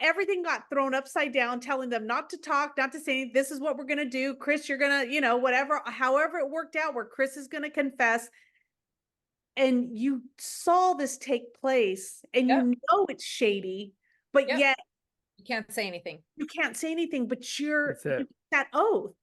Everything got thrown upside down, telling them not to talk, not to say, this is what we're going to do. Chris, you're going to, whatever, however it worked out where Chris is going to confess. And you saw this take place and it's shady, but yet you can't say anything. You can't say anything, but you're that oath.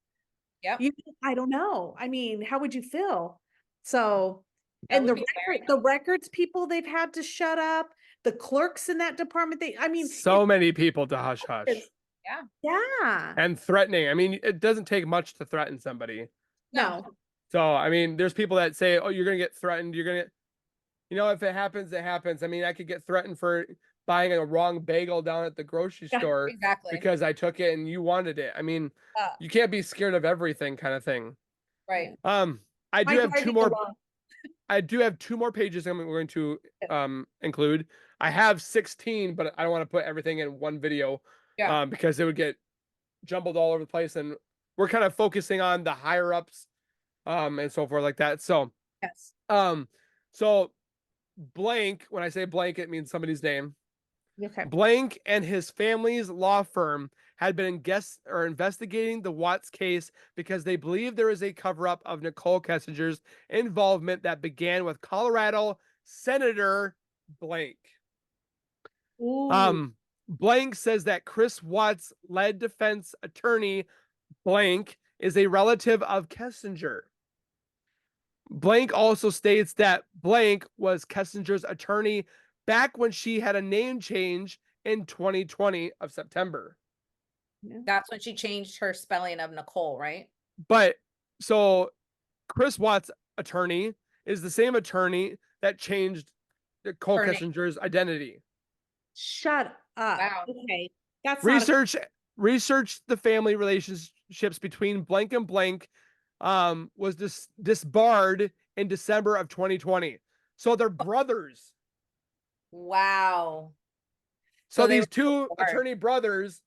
Yeah. I don't know. I mean, how would you feel? So, and the records people they've had to shut up. The clerks in that department, so many people to hush. Yeah. And threatening. I mean, it doesn't take much to threaten somebody. No. So, I mean, there's people that say, oh, you're going to get threatened. You're going to, if it happens, it happens. I mean, I could get threatened for buying a wrong bagel down at the grocery store because I took it and you wanted it. I mean, you can't be scared of everything kind of thing. Right. I do have two more pages I'm going to include. I have 16, but I don't want to put everything in one video because it would get jumbled all over the place. And we're kind of focusing on the higher ups and so forth like that. So, so blank, when I say blank, it means somebody's name. Okay. Blank and his family's law firm had been investigating the Watts case because they believe there is a cover-up of Nichol Kessinger's involvement that began with Colorado Senator Blank. Ooh. Blank says that Chris Watts led defense attorney Blank is a relative of Kessinger. Blank also states that Blank was Kessinger's attorney back when she had a name change in 2020 of September. That's when she changed her spelling of Nicole, right? But so Chris Watts' attorney is the same attorney that changed Nicole Kessinger's identity. Shut up. Wow. Okay. That's research the family relationships between Blank and Blank was disbarred in December of 2020. So they're brothers. Wow. So they these were two disbarred. attorney brothers,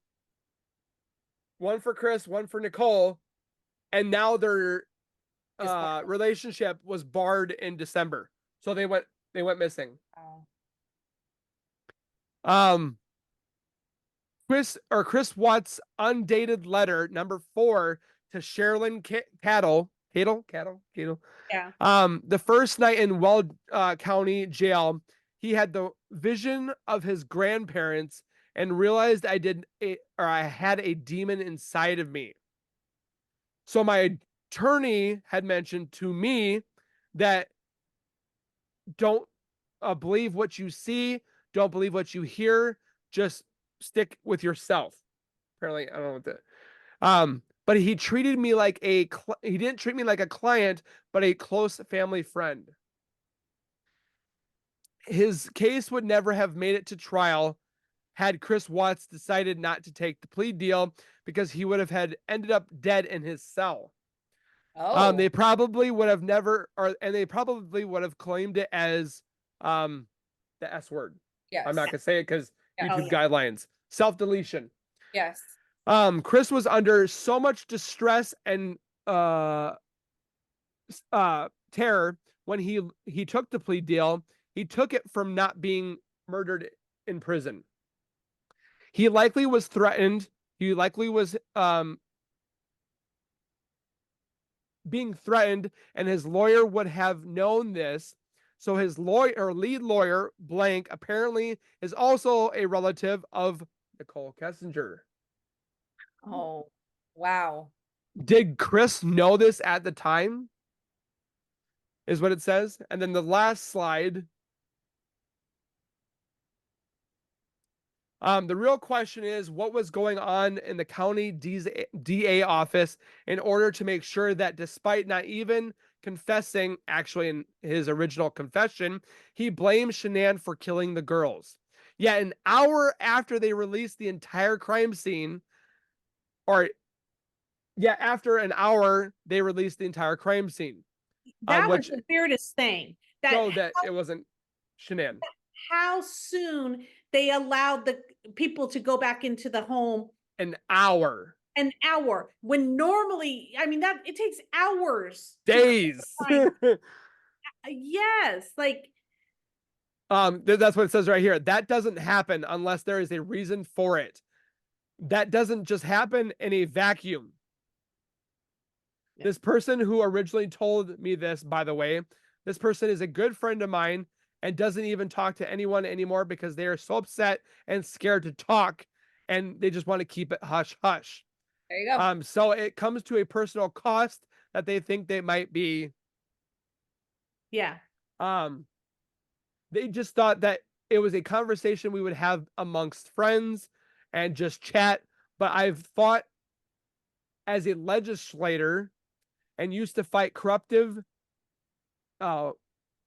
one for Chris, one for Nicole, and now their Disbarred. relationship was barred in December. So they went missing. Wow. Chris Watts' undated letter number 4 to Sherilyn Cattle. Yeah. The first night in Weld County Jail, he had the vision of his grandparents and realized I had a demon inside of me. So my attorney had mentioned to me that don't believe what you see, don't believe what you hear, just stick with yourself. Apparently, I don't know what that. But he treated me like he didn't treat me like a client, but a close family friend. His case would never have made it to trial had Chris Watts decided not to take the plea deal, because he would have ended up dead in his cell. Oh. They probably would have they probably would have claimed it as the S word. Yes. I'm not gonna say it because Yeah. YouTube guidelines. Self-deletion. Yes. Chris was under so much distress and terror when he took the plea deal. He took it from not being murdered in prison. He likely was threatened. He likely was being threatened, and his lawyer would have known this. So his lead lawyer, Blank, apparently is also a relative of Nichol Kessinger. Oh, wow. Did Chris know this at the time? Is what it says. And then the last slide. The real question is, what was going on in the county DA office in order to make sure that despite not even confessing, actually in his original confession, he blamed Shanann for killing the girls. Yet an hour after they released the entire crime scene, after an hour, they released the entire crime scene. That was Which the weirdest thing. showed that it wasn't Shanann. How soon they allowed the people to go back into the home. An hour. An hour. When normally, I mean, that it takes hours. Days. Yes. Like, that's what it says right here. That doesn't happen unless there is a reason for it. That doesn't just happen in a vacuum. This person who originally told me this, by the way, this person is a good friend of mine and doesn't even talk to anyone anymore because they are so upset and scared to talk, and they just want to keep it hush hush. There you go. So it comes to a personal cost that they think they might be. Yeah. They just thought that it was a conversation we would have amongst friends and just chat. But I've fought as a legislator and used to fight corruptive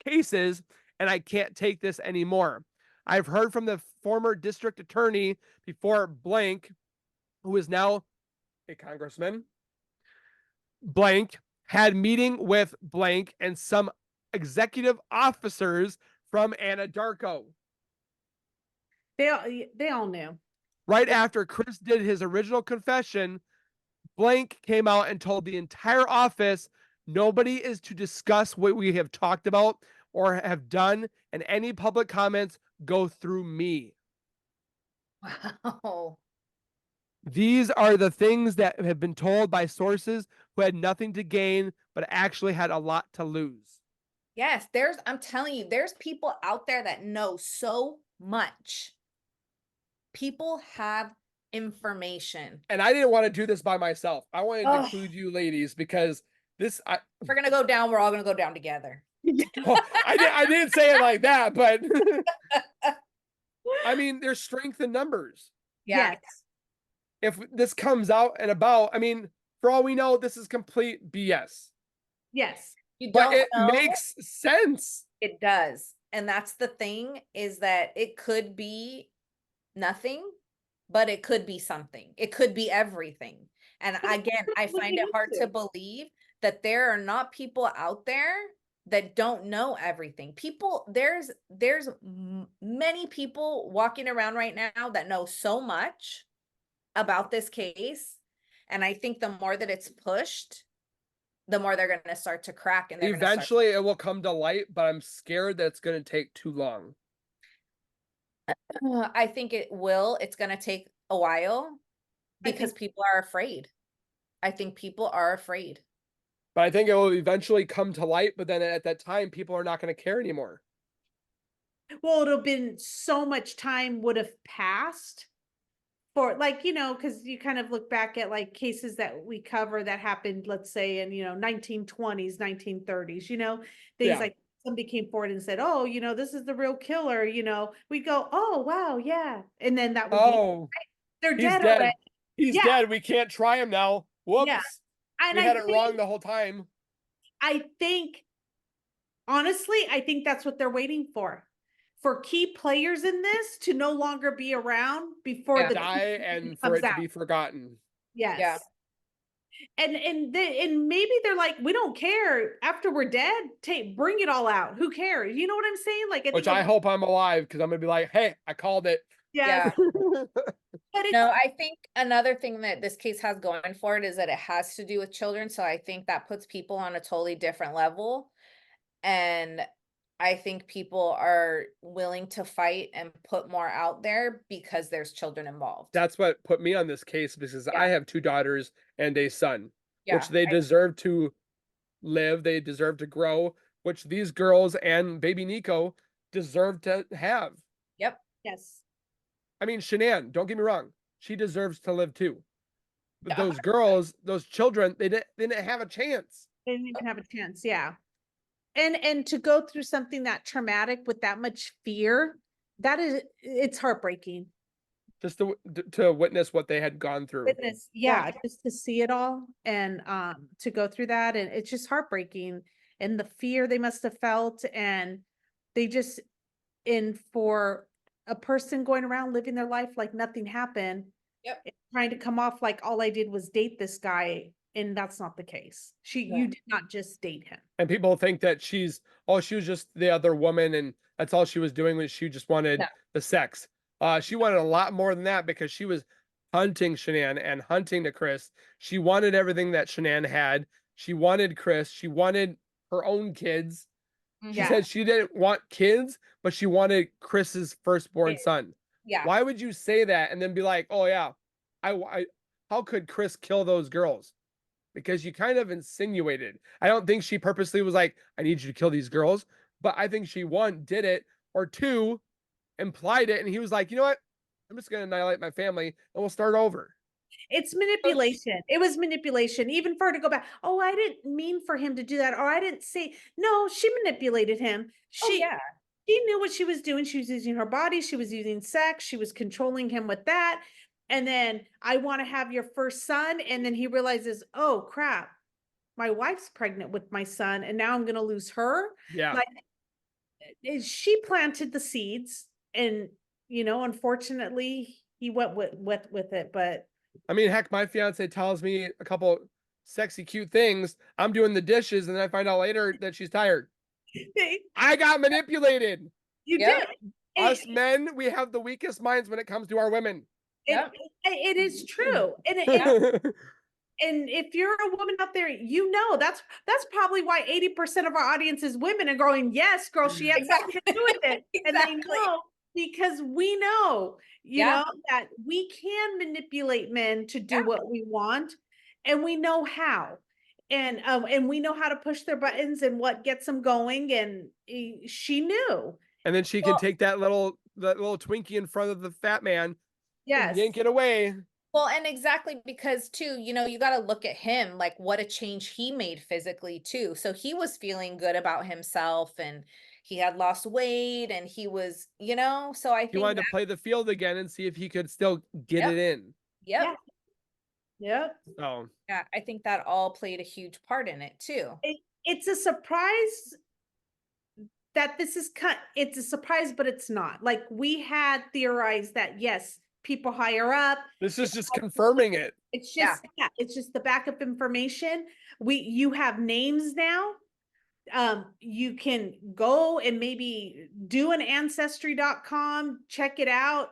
cases, and I can't take this anymore. I've heard from the former district attorney before Blank, who is now a congressman. Blank had meeting with Blank and some executive officers from Anadarko. They all knew. Right after Chris did his original confession, Blank came out and told the entire office nobody is to discuss what we have talked about or have done, and any public comments go through me. Wow. These are the things that have been told by sources who had nothing to gain, but actually had a lot to lose. Yes, I'm telling you, there's people out there that know so much. People have information. And I didn't want to do this by myself. I wanted to include you ladies because this. We're going to go down. We're all going to go down together. Well, I didn't say it like that, but I mean, there's strength in numbers. Yeah. Yes. If this comes out and about, I mean, for all we know, this is complete BS. Yes. You But don't it know. makes sense. It does. And that's the thing, is that it could be nothing, but it could be something. It could be everything. And again, I find it hard to believe that there are not people out there that don't know everything. There's many people walking around right now that know so much about this case. And I think the more that it's pushed, the more they're going to start to crack, and Eventually it will come to light, but I'm scared that it's going to take too long. I think it will. It's going to take a while because people are afraid. I think people are afraid. But I think it will eventually come to light, but then at that time, people are not going to care anymore. Well, it'll been so much time would have passed for, like, you know, because you kind of look back at like cases that we cover that happened, let's say in, 1920s, 1930s, things like somebody came forward and said, oh, this is the real killer, we go, oh, wow, yeah. And then that would be, they're dead already. He's dead. We can't try him now. Whoops. Yeah. And we had it wrong the whole time. Honestly, I think that's what they're waiting for key players in this to no longer be around before the die and for it to be forgotten. Yes. Yeah. And maybe they're like, we don't care after we're dead. Bring it all out. Who cares? You know what I'm saying? Like, I hope I'm alive, because I'm gonna be like, hey, I called it. Yes. But no, I think another thing that this case has going for it is that it has to do with children. So I think that puts people on a totally different level. And I think people are willing to fight and put more out there because there's children involved. That's what put me on this case, because I have 2 daughters and a son, which they deserve to live. They deserve to grow, which these girls and baby Nico deserve to have. Yep. Yes. I mean, Shanann, don't get me wrong. She deserves to live too. But those girls, those children, they didn't have a chance. They didn't even have a chance. Yeah. And to go through something that traumatic with that much fear, it's heartbreaking. Just to witness what they had gone through. Just to see it all and to go through that, and it's just heartbreaking, and the fear they must have felt, and for a person going around living their life like nothing happened, trying to come off like all I did was date this guy. And that's not the case. You did not just date him. And people think that she was just the other woman, and that's all she was doing, was she just wanted the sex. She wanted a lot more than that, because she was hunting Shanann and hunting to Chris. She wanted everything that Shanann had. She wanted Chris. She wanted her own kids. She said she didn't want kids, but she wanted Chris's firstborn son. Yeah. Why would you say that and then be like, oh yeah, how could Chris kill those girls? Because you kind of insinuated. I don't think she purposely was like, I need you to kill these girls. But I think she, 1, did it, or 2, implied it. And he was like, you know what? I'm just going to annihilate my family and we'll start over. It's manipulation. It was manipulation. Even for her to go back, oh, I didn't mean for him to do that. Or I didn't say, no, she manipulated him. She knew what she was doing. She was using her body. She was using sex. She was controlling him with that. And then, I want to have your first son. And then he realizes, oh crap, my wife's pregnant with my son, and now I'm going to lose her. Yeah. Like, she planted the seeds, and, unfortunately he went with it. But I mean, heck, my fiance tells me a couple sexy, cute things. I'm doing the dishes, and then I find out later that she's tired. I got manipulated. You did. Us men, we have the weakest minds when it comes to our women. It is true. And and if you're a woman out there, that's probably why 80% of our audience is women and going, yes, girl, she has something to do with it. And they know, because we know, that we can manipulate men to do what we want, and we know how. And we know how to push their buttons and what gets them going. And she knew. And then she can take that little Twinkie in front of the fat man. Yes. Yank it away. Well, and exactly, because too, you got to look at him, like what a change he made physically too. So he was feeling good about himself, and he had lost weight, and he was, so I think he wanted to play the field again and see if he could still get it in. Yep. Yep. Oh. Yeah, I think that all played a huge part in it too. It's a surprise that this is it's a surprise, but it's not. Like, we had theorized that, yes, people higher up. This is just confirming it. It's Yeah. just, yeah, it's just the backup information. You have names now. You can go and maybe do an ancestry.com, check it out,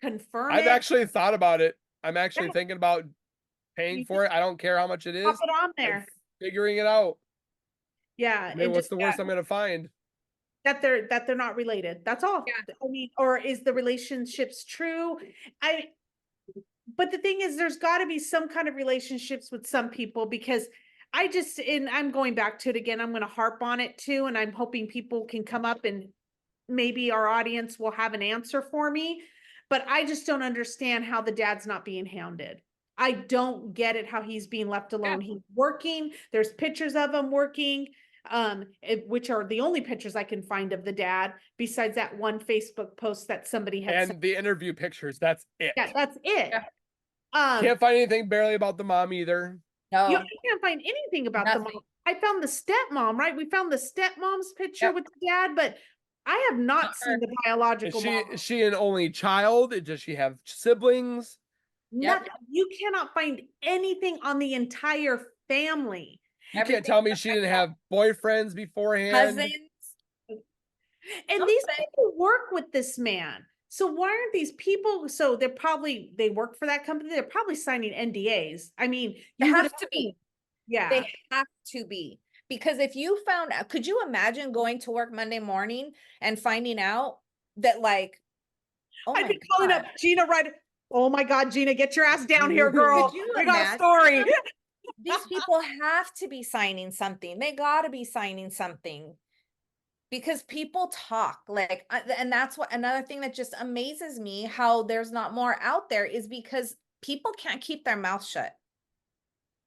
confirm I've it. actually thought about it. I'm actually Yeah. thinking about paying You for it. I don't care how much it Pop is. it on and there. figuring it out. Yeah. I mean, And what's just the worst I'm gonna find? that they're not related. That's all. Yeah. I mean, or is the relationships true? But the thing is, there's got to be some kind of relationships with some people, because and I'm going back to it again. I'm going to harp on it too. And I'm hoping people can come up and maybe our audience will have an answer for me. But I just don't understand how the dad's not being hounded. I don't get it, how he's being left alone. He's working. There's pictures of him working, which are the only pictures I can find of the dad, besides that one Facebook post that somebody had sent. And the interview pictures, that's it. Yeah, that's it. Yeah. Can't find anything barely about the mom either. No. You can't find anything about the Nothing. mom. I found the stepmom, right? We found the stepmom's picture Yep. with the dad, but I have not Not seen her. the Is biological she mom. is she an only child? Does she have siblings? Yep. Nothing. You cannot find anything on the entire family. You can't Everything tell me she didn't have boyfriends beforehand. Cousins. And these Something. people work with this man. So why aren't these people? So they work for that company. They're probably signing NDAs. I mean, They you would have to be. Yeah. They have to be. Because if you found out, could you imagine going to work Monday morning and finding out that, like, oh I'd my be calling God. up Gina right. Oh my God, Gina, get your ass down here, girl. Could you We got a imagine? story. These people have to be signing something. They got to be signing something, because people talk like, and that's what another thing that just amazes me, how there's not more out there, is because people can't keep their mouth shut.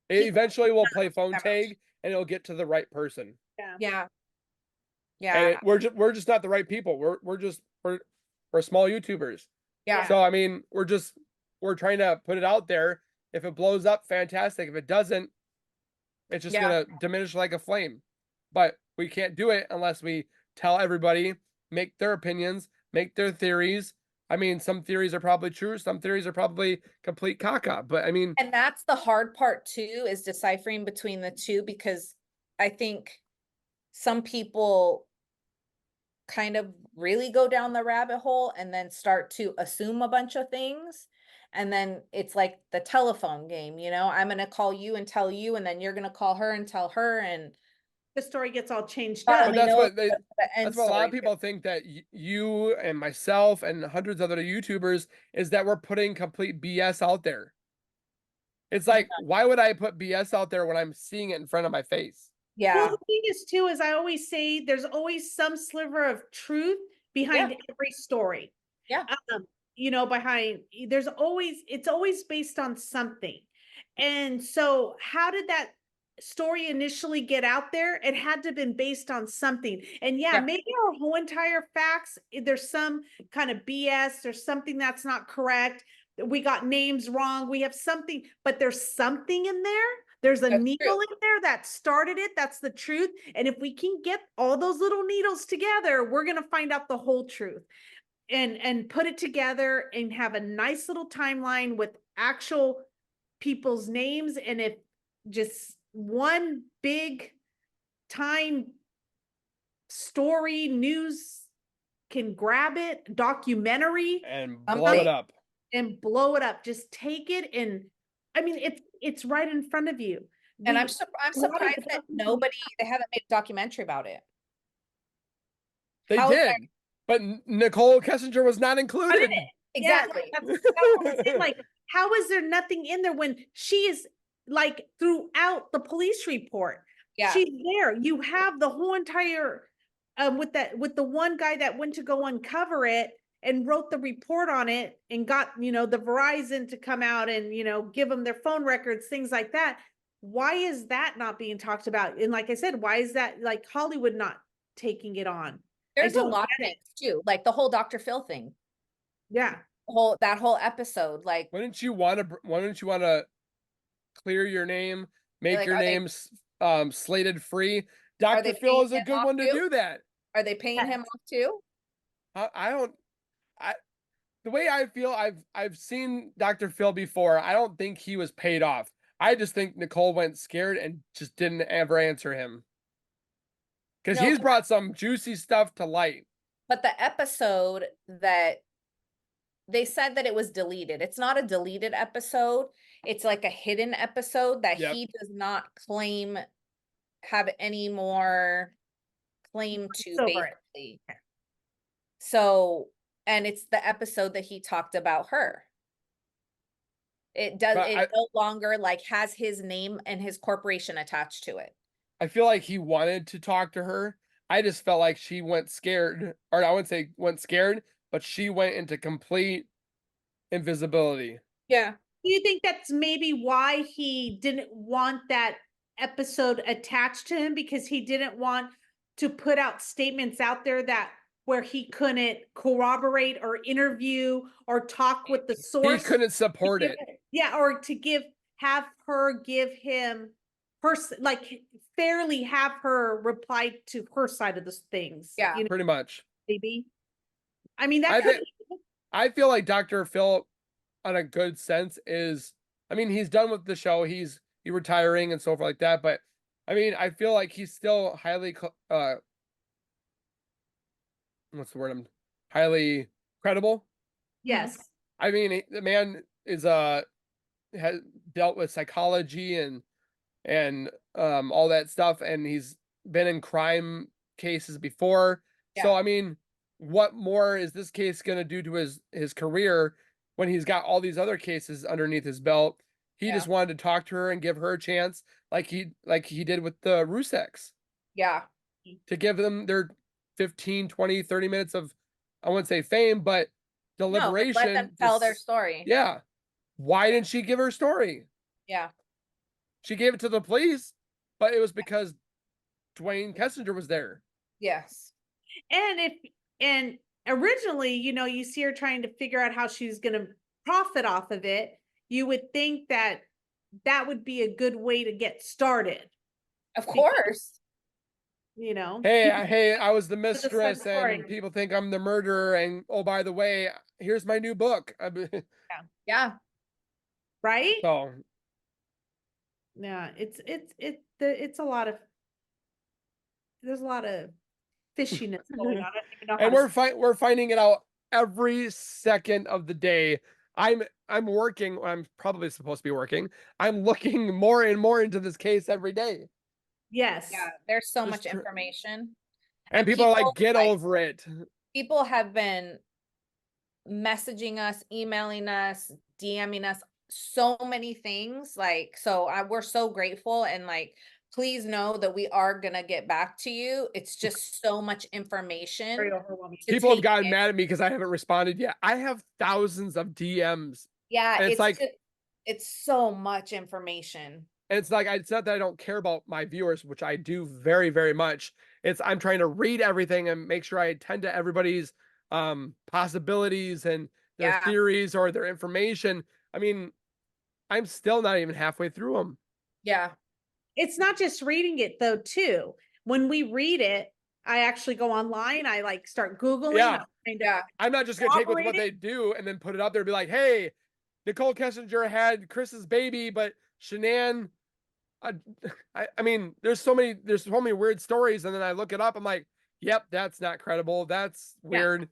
Eventually, we'll play phone Never. tag, and it'll get to the right person. Yeah. And Yeah. we're just not the right people. We're small YouTubers. Yeah. So I mean, we're trying to put it out there. If it blows up, fantastic. If it doesn't, it's just Yeah. gonna diminish like a flame. But we can't do it unless we tell everybody, make their opinions, make their theories. I mean, some theories are probably true, some theories are probably complete caca. But I mean, And that's the hard part too, is deciphering between the two, because I think some people kind of really go down the rabbit hole and then start to assume a bunch of things. And then it's like the telephone game, I'm going to call you and tell you, and then you're going to call her and tell her. And The story gets all changed But up. but we that's know what the end that's what a lot of story. people think, that you and myself and hundreds of other YouTubers, is that we're putting complete BS out there. It's like, why would I put BS out there when I'm seeing it in front of my face? Yeah. Well, the thing is too, is I always say there's always some sliver of truth behind every story. Yeah. It's always based on something. And so how did that story initially get out there? It had to have been based on something. And Yeah. maybe our whole entire facts, there's some kind of BS, there's something that's not correct. We got names wrong. We have something, but there's something in there. There's a That's needle true. in there that started it. That's the truth. And if we can get all those little needles together, we're going to find out the whole truth and put it together and have a nice little timeline with actual people's names. And if just one big time story news can grab it, documentary, And I'm blow like- it up. and blow it up, just take it. And I mean, it's right in front of you. And We- I'm a lot of surprised that documentaries- they haven't made a documentary about it. They How is that- did, but Nichol Kessinger was not included. Yeah, Exactly. that's what I'm saying. Like, how is there nothing in there when she is like throughout the police report? Yeah. She's there. You have the whole entire with the one guy that went to go uncover it and wrote the report on it and got, the Verizon to come out and, give them their phone records, things like that. Why is that not being talked about? And like I said, why is that like Hollywood not taking it on? There's a don't lot of get it. things too, like the whole Dr. Phil thing, Yeah. that whole episode, like, Wouldn't you want to clear your name, make Like, your are they- name slated free? Are Dr. they Phil is paying a him good off one to too? do that. are they paying him off too? I don't. the way I feel, I've seen Dr. Phil before. I don't think he was paid off. I just think Nicole went scared and just didn't ever answer him. Because No, he's brought some juicy stuff to light. but the episode that they said that it was deleted. It's not a deleted episode. It's like a hidden episode that Yep. he does not claim have any more claim to, It's over it. basically. So, and it's the episode that he talked about her. It does, But it no longer like has his name and his corporation attached to it. I feel like he wanted to talk to her. I just felt like she went scared, or I wouldn't say went scared, but she went into complete invisibility. Yeah. Do you think that's maybe why he didn't want that episode attached to him, because he didn't want to put out statements out there that where he couldn't corroborate or interview or talk with the He source? couldn't support it. Yeah, or to have her give him like fairly have her reply to her side of the things. Yeah. You know, Pretty much. maybe. I mean, that I could think I feel like Dr. Phil, on a good sense, is, I mean, he's done with the show. He's retiring and so forth like that. But I mean, I feel like he's still highly what's the word? Highly credible. yes. I mean, the man is has dealt with psychology and all that stuff, and he's been in crime cases before. So Yeah. I mean, what more is this case going to do to his career when he's got all these other cases underneath his belt? He Yeah. just wanted to talk to her and give her a chance, like he did with the Ruseks, Yeah. to give them their 15, 20, 30 minutes of, I wouldn't say fame, but No, deliberation. let them tell their Just- story. Yeah. Why didn't she give her story? Yeah. She gave it to the police, but it was because Dwayne Kessinger was there. Yes. And originally, you see her trying to figure out how she's going to profit off of it. You would think that that would be a good way to get started, Of course. Hey, I was the side mistress, story. and people think I'm the murderer. And oh, by the way, here's my new book. Yeah. Right? So Yeah, it's a lot of, there's a lot of fishiness going on. I don't even know how and to we're finding it out every second of the day. I'm working. I'm probably supposed to be working. I'm looking more and more into this case every day. Yes. Yeah. There's so Just much tr- information. And people are like, get over it. People have been messaging us, emailing us, DMing us, so many things. Like, so we're so grateful, and like, please know that we are gonna get back to you. It's just so much information. Very overwhelming. to People have take gotten in. mad at me because I haven't responded yet. I have thousands of DMs. Yeah, And it's it's like- just, it's so much information. And it's like, it's not that I don't care about my viewers, which I do very, very much. It's I'm trying to read everything and make sure I attend to everybody's possibilities and their Yeah. theories or their information. I mean, I'm still not even halfway through them. Yeah. It's not just reading it though, too. When we read it, I actually go online. I like start Googling. Yeah. Yeah. I'm not just gonna take with what Corroborate they do and then put it up there and be like, hey, Nichol Kessinger had Chris's baby, but Shanann, I mean, there's so many weird stories, and then I look it up, I'm like, yep, that's not credible, that's weird,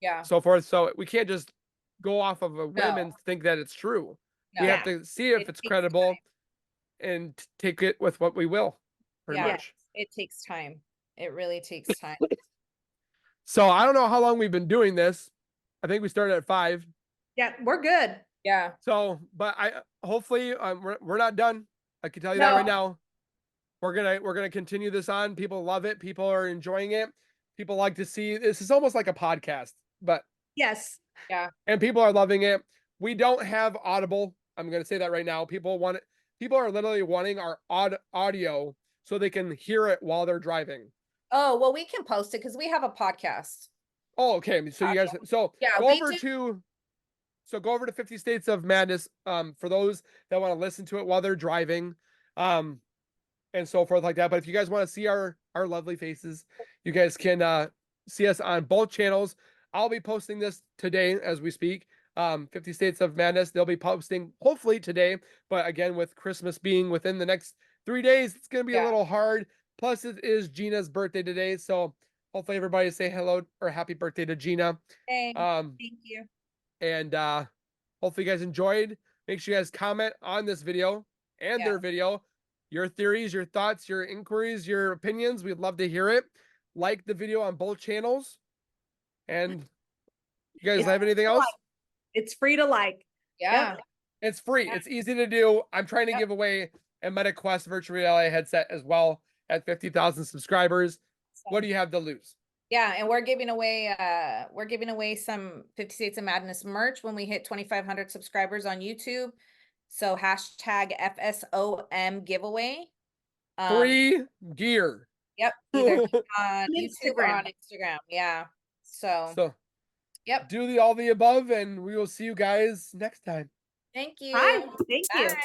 Yeah. so forth. So we can't just go off of a whim and No. think that it's true. No. We have to see if It it's takes credible time. and take it with what we will, pretty Yeah. much. It takes time. It really takes time. So I don't know how long we've been doing this. I think we started at 5. Yeah, we're good. Yeah. So, but hopefully we're not done. I can tell you that right now. We're gonna continue this on. People love it. People are enjoying it. People like to see this is almost like a podcast, but Yes. and people are loving it. We don't have Audible. I'm gonna say that right now. People want it. People are literally wanting our audio so they can hear it while they're driving. Oh, well, we can post it because we have a podcast. Oh, okay. So you guys, so Yeah, go we over did- to, so go over to 50 States of Madness. For those that want to listen to it while they're driving, and so forth like that. But if you guys want to see our lovely faces, you guys can see us on both channels. I'll be posting this today as we speak. 50 States of Madness, they'll be posting hopefully today. But again, with Christmas being within the next 3 days, it's going to be a little hard. Plus, it is Gina's birthday today. So hopefully everybody say hello or happy birthday to Gina. Hey, Um, thank you. and hopefully you guys enjoyed. Make sure you guys comment on this video and their video. Your theories, your thoughts, your inquiries, your opinions. We'd love to hear it. Like the video on both channels. And you guys have anything else? It's free to like. Yeah. It's free. It's easy to do. I'm trying to give away a MetaQuest virtual reality headset as well at 50,000 subscribers. What do you have to lose? Yeah, and we're giving away some 50 States of Madness merch when we hit 2,500 subscribers on YouTube. So hashtag FSOM giveaway. Free gear. Yep. Either on YouTube or Instagram. on Instagram. Yeah. So yep. Do all the above, and we will see you guys next time. Thank you. Hi, thank you. Bye.